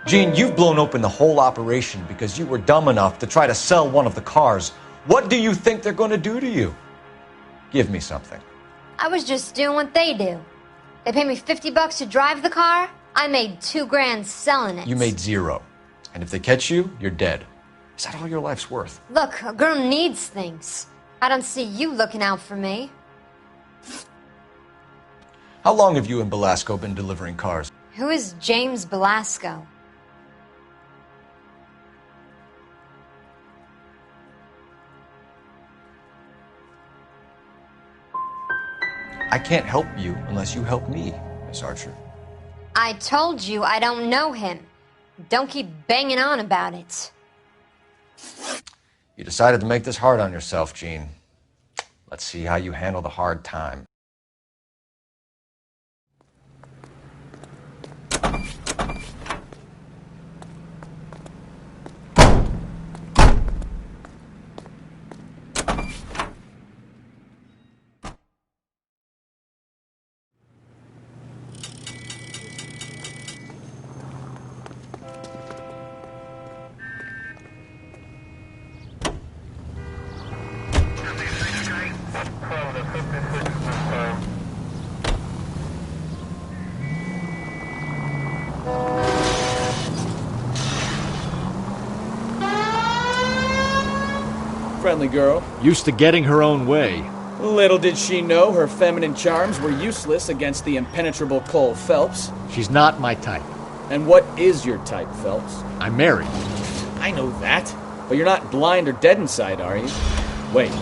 Gene, you've blown open the whole operation because you were dumb enough to try to sell one of the cars. What do you think they're going to do to you? Give me something. I was just doing what they do. They pay me $50 to drive the car. I made $2 grand selling it. You made zero. And if they catch you, you're dead. Is that all your life's worth? Look, a girl needs things. I don't see you looking out for me. How long have you and Belasco been delivering cars? Who is James Belasco? I can't help you unless you help me, Miss Archer. I told you I don't know him. Don't keep banging on about it. You decided to make this hard on yourself, Gene. Let's see how you handle the hard time. Friendly girl. Used to getting her own way. Little did she know her feminine charms were useless against the impenetrable Cole Phelps. She's not my type. And what is your type, Phelps? I'm married. I know that. But you're not blind or dead inside, are you? Wait,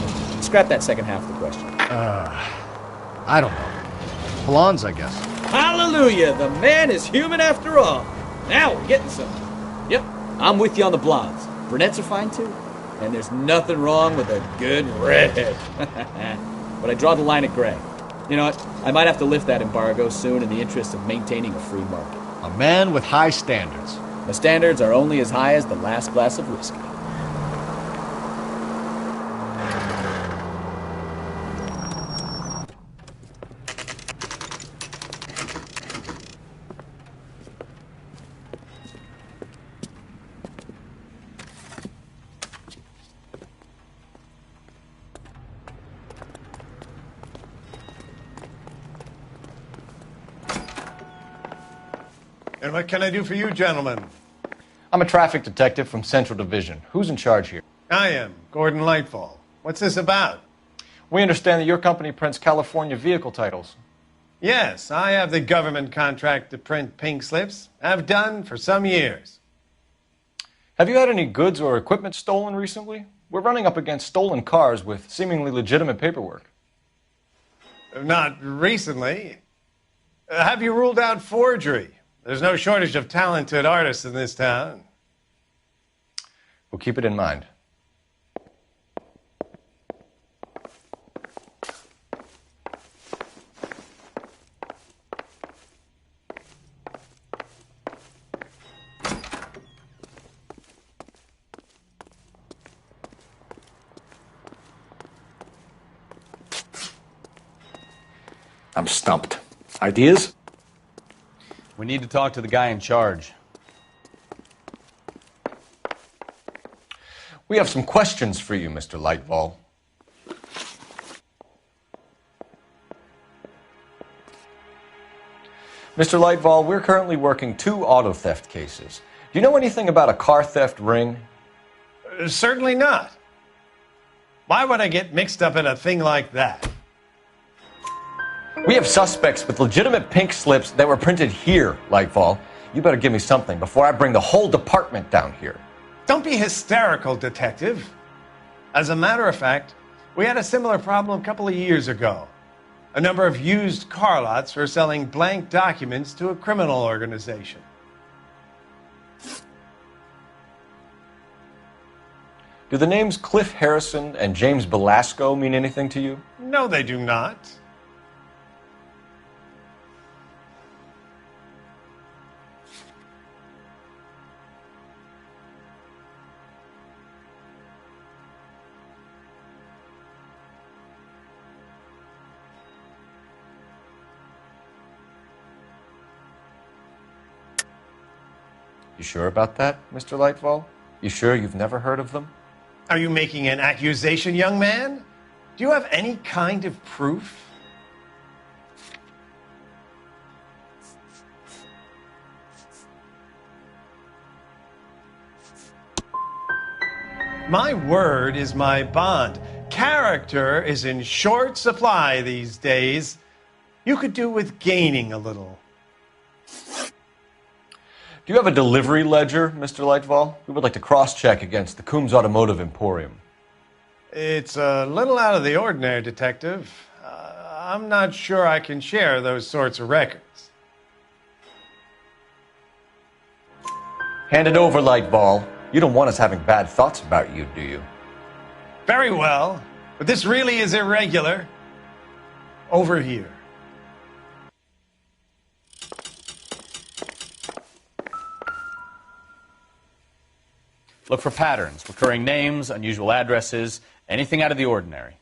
scrap that second half of the question. I don't know. Blondes, I guess. Hallelujah! The man is human after all. Now we're getting something. Yep, I'm with you on the blondes. Brunettes are fine too. And there's nothing wrong with a good redhead. But I draw the line at gray. You know what? I might have to lift that embargo soon in the interest of maintaining a free market. A man with high standards. The standards are only as high as the last glass of whiskey. And what can I do for you, gentlemen? I'm a traffic detective from Central Division. Who's in charge here? I am Gordon Lightfall. What's this about? We understand that your company prints California vehicle titles. Yes, I have the government contract to print pink slips. I've done for some years. Have you had any goods or equipment stolen recently? We're running up against stolen cars with seemingly legitimate paperwork. Not recently. Have you ruled out forgery? There's no shortage of talented artists in this town. We'll keep it in mind. I'm stumped. Ideas? We need to talk to the guy in charge. We have some questions for you, Mr. Lightfall. Mr. Lightfall, we're currently working 2 auto theft cases. Do you know anything about a car theft ring? Certainly not. Why would I get mixed up in a thing like that? We have suspects with legitimate pink slips that were printed here, Lightfall. You better give me something before I bring the whole department down here. Don't be hysterical, Detective. As a matter of fact, we had a similar problem a couple of years ago. A number of used car lots were selling blank documents to a criminal organization. Do the names Cliff Harrison and James Belasco mean anything to you? No, they do not. You sure about that, Mr. Lightfall? You sure you've never heard of them? Are you making an accusation, young man? Do you have any kind of proof? My word is my bond. Character is in short supply these days. You could do with gaining a little. Do you have a delivery ledger, Mr. Lightfall? We would like to cross-check against the Coombs Automotive Emporium. It's a little out of the ordinary, Detective. I'm not sure I can share those sorts of records. Hand it over, Lightfall. You don't want us having bad thoughts about you, do you? Very well, but this really is irregular. Over here. Look for patterns, recurring names, unusual addresses, anything out of the ordinary.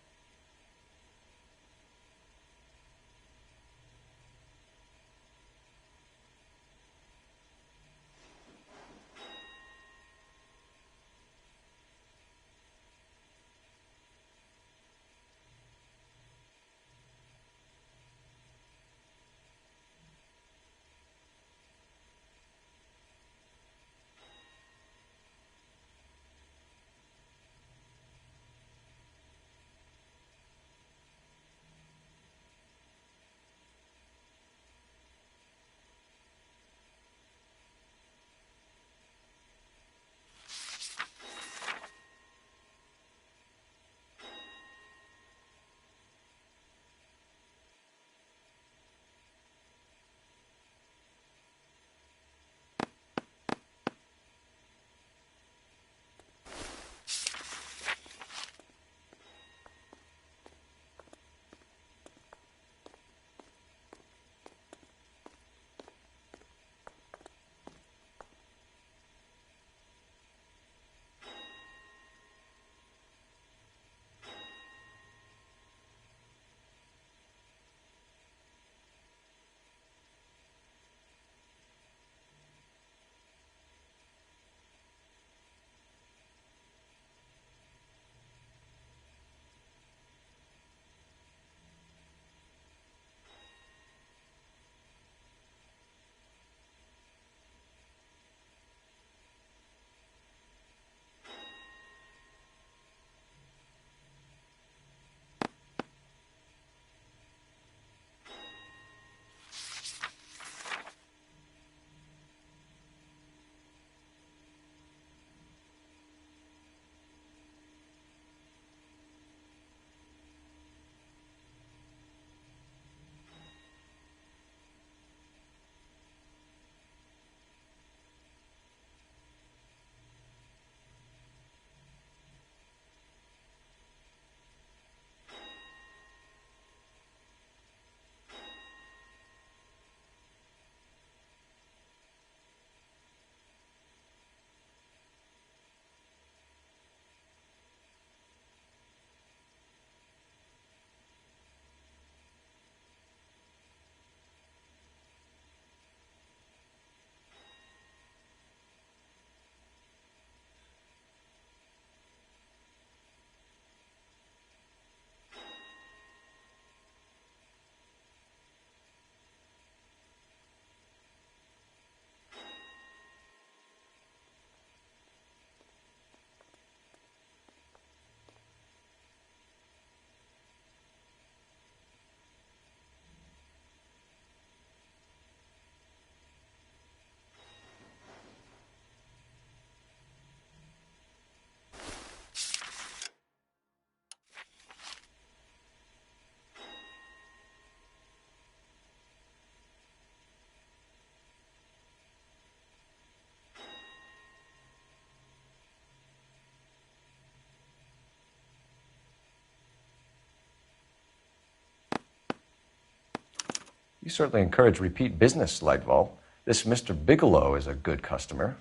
You certainly encourage repeat business, Lightval. This Mr. Bigelow is a good customer.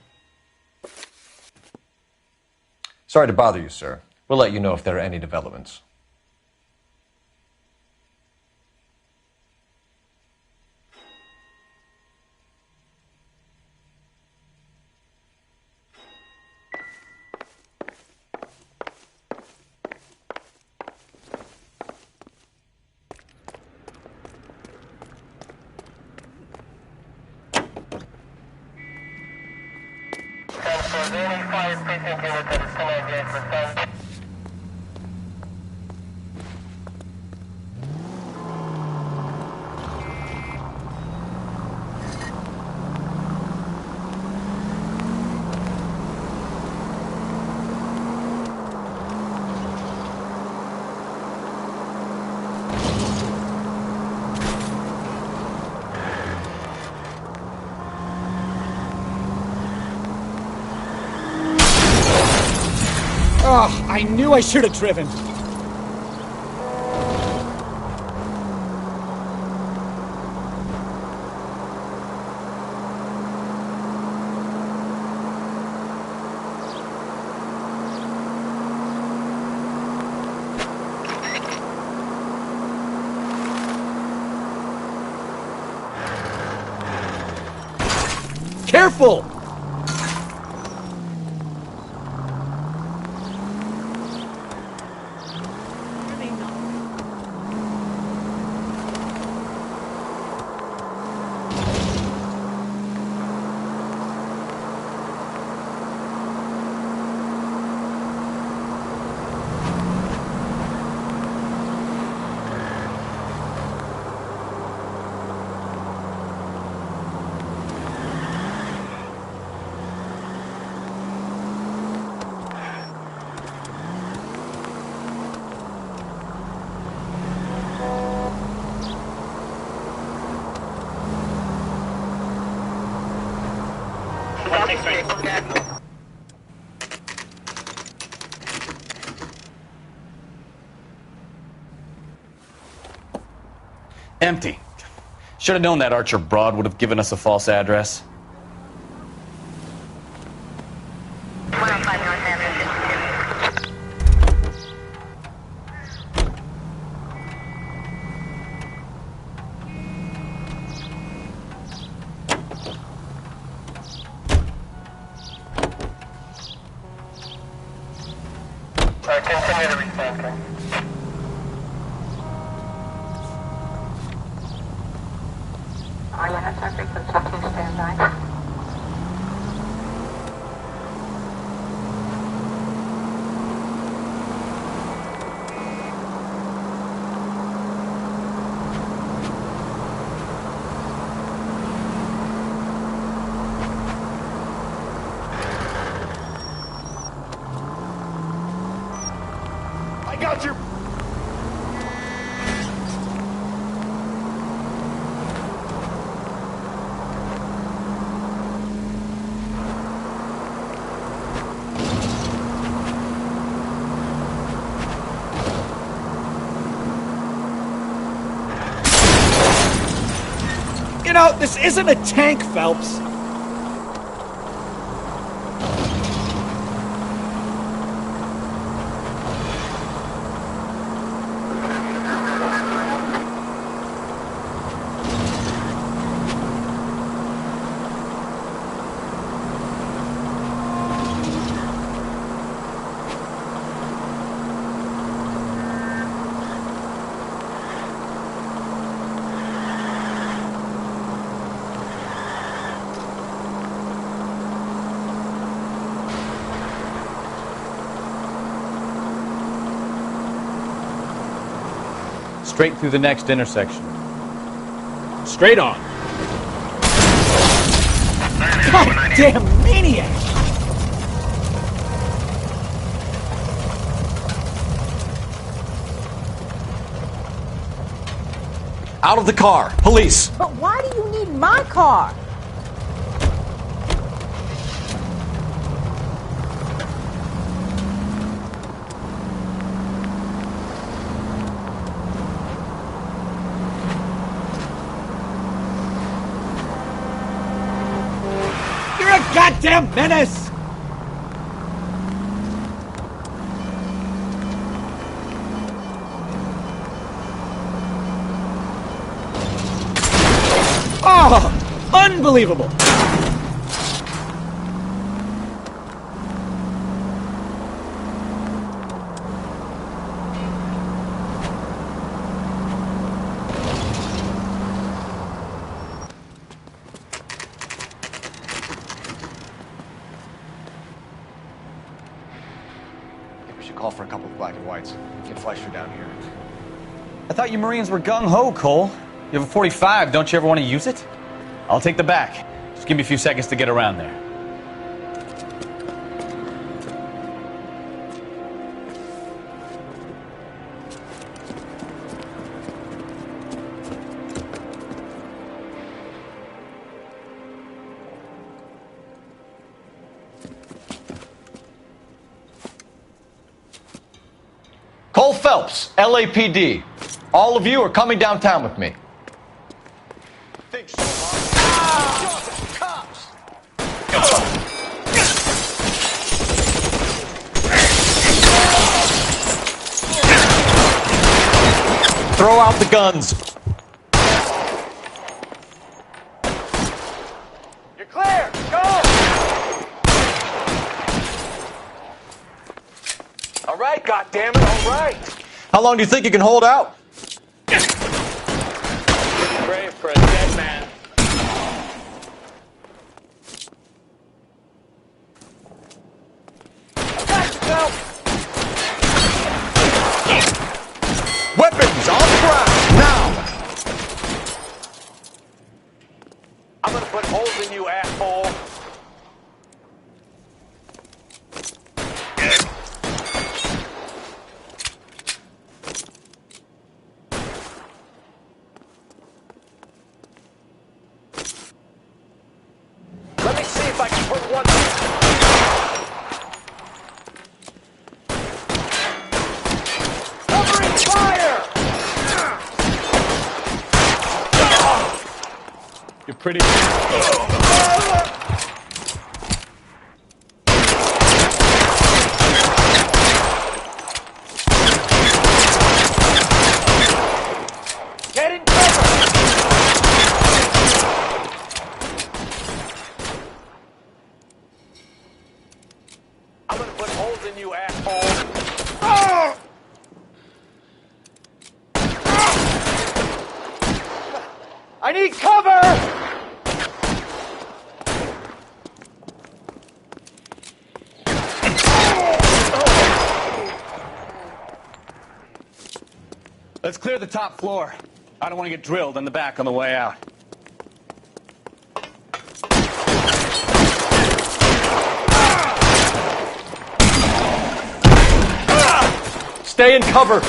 Sorry to bother you, sir. We'll let you know if there are any developments. Oh, I knew I should have driven. Careful! Empty. Should have known that Archer Broad would have given us a false address. Continue to respond, sir. All you have subject for checking standby. I got you! You know, this isn't a tank, Phelps. Straight through the next intersection. Straight on. God damn maniac! Out of the car! Police! But why do you need my car? goddamn menace! Oh, unbelievable! Call for a couple of black and whites. Get Fleischer down here. I thought you Marines were gung-ho, Cole. You have a 45. Don't you ever want to use it? I'll take the back. Just give me a few seconds to get around there. Cole Phelps, LAPD. All of you are coming downtown with me. Think so, huh? Cops! Throw out the guns. You're clear! Go! All right, goddammit, all right. How long do you think you can hold out? Pretty brave for a dead man. Weapons on the ground, now! I'm gonna put holes in you, asshole. Let me see if I can put one. Covering fire! You're pretty... Get in cover! I'm gonna put holes in you, asshole. I need cover! Let's clear the top floor. I don't want to get drilled in the back on the way out. Stay in cover.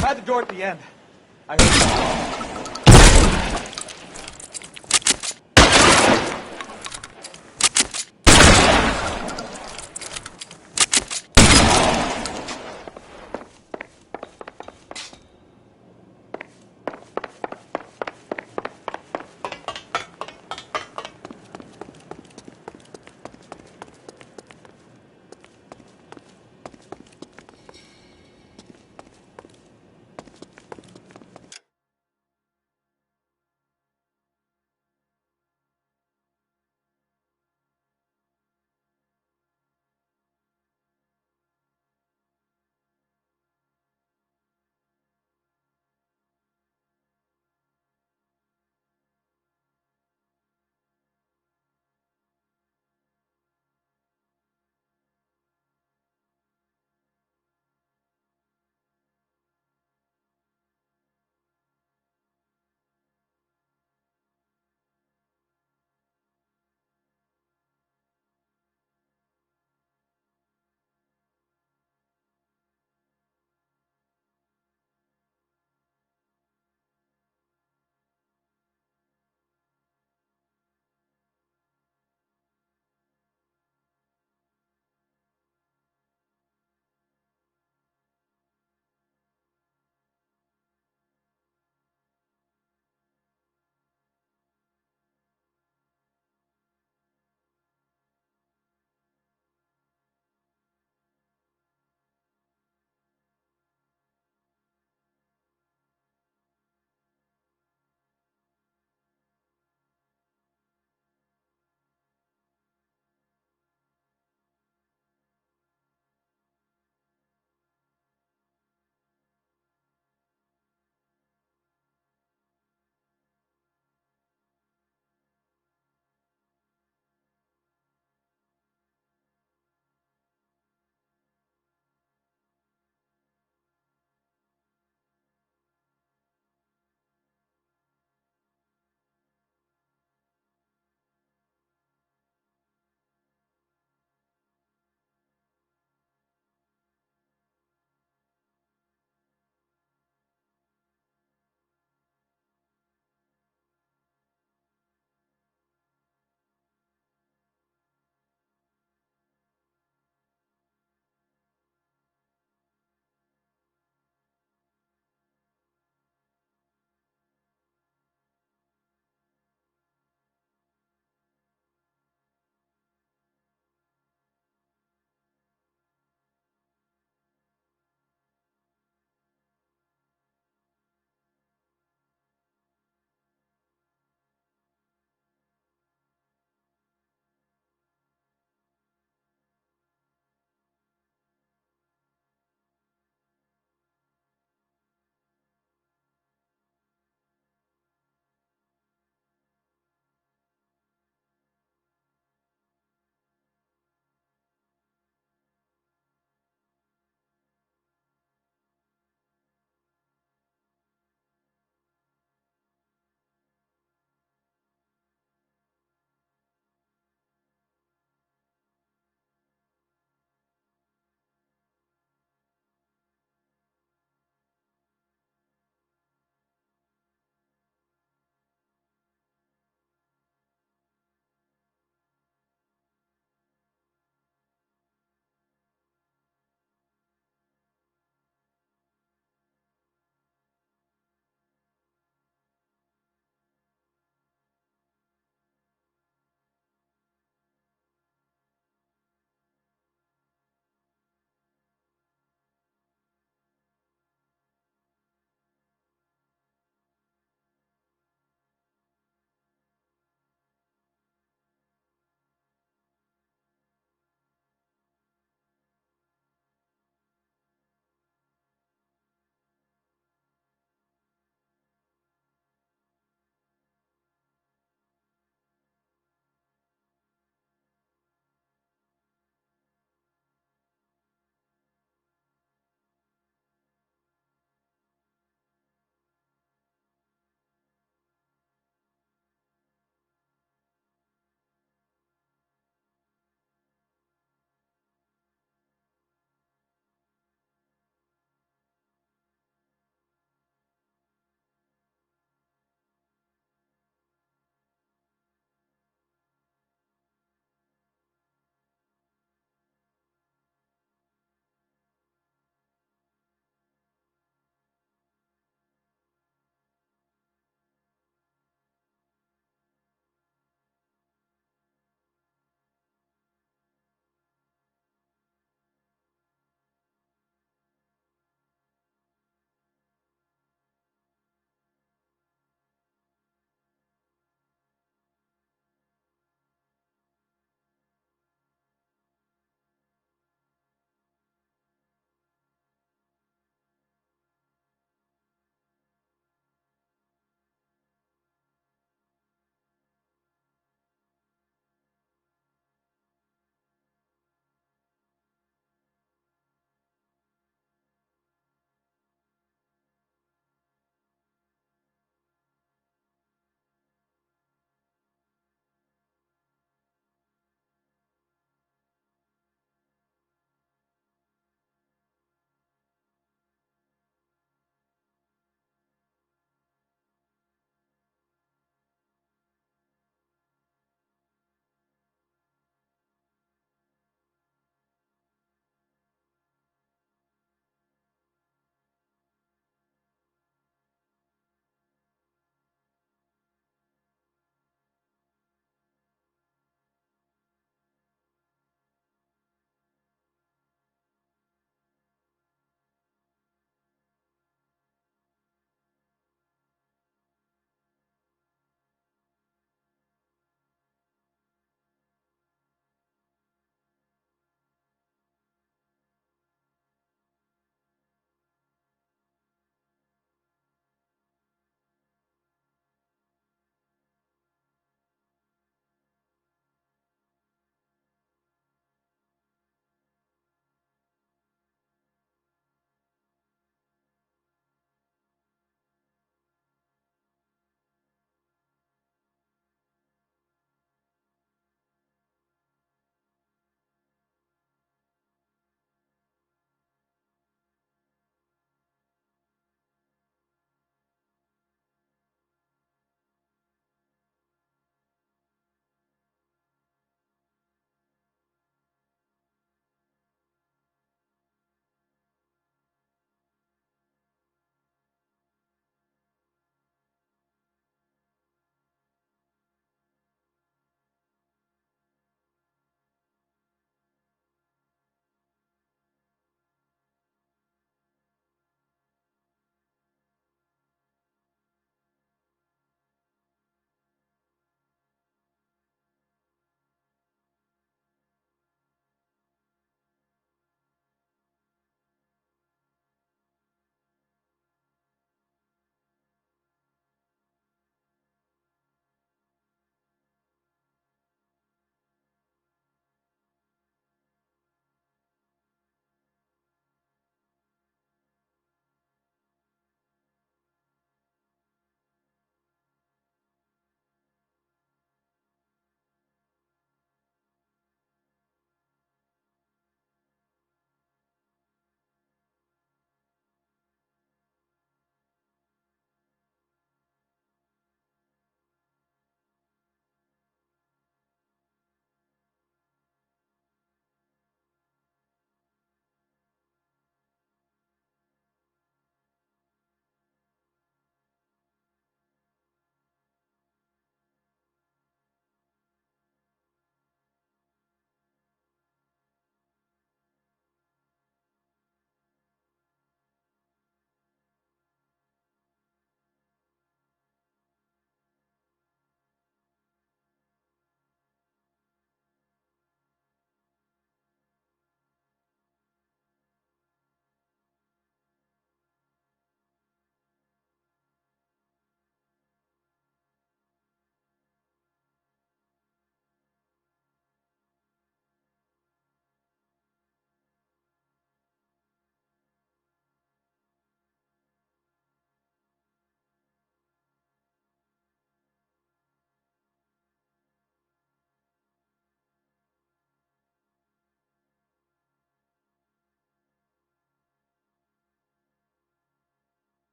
Had the door at the end. I heard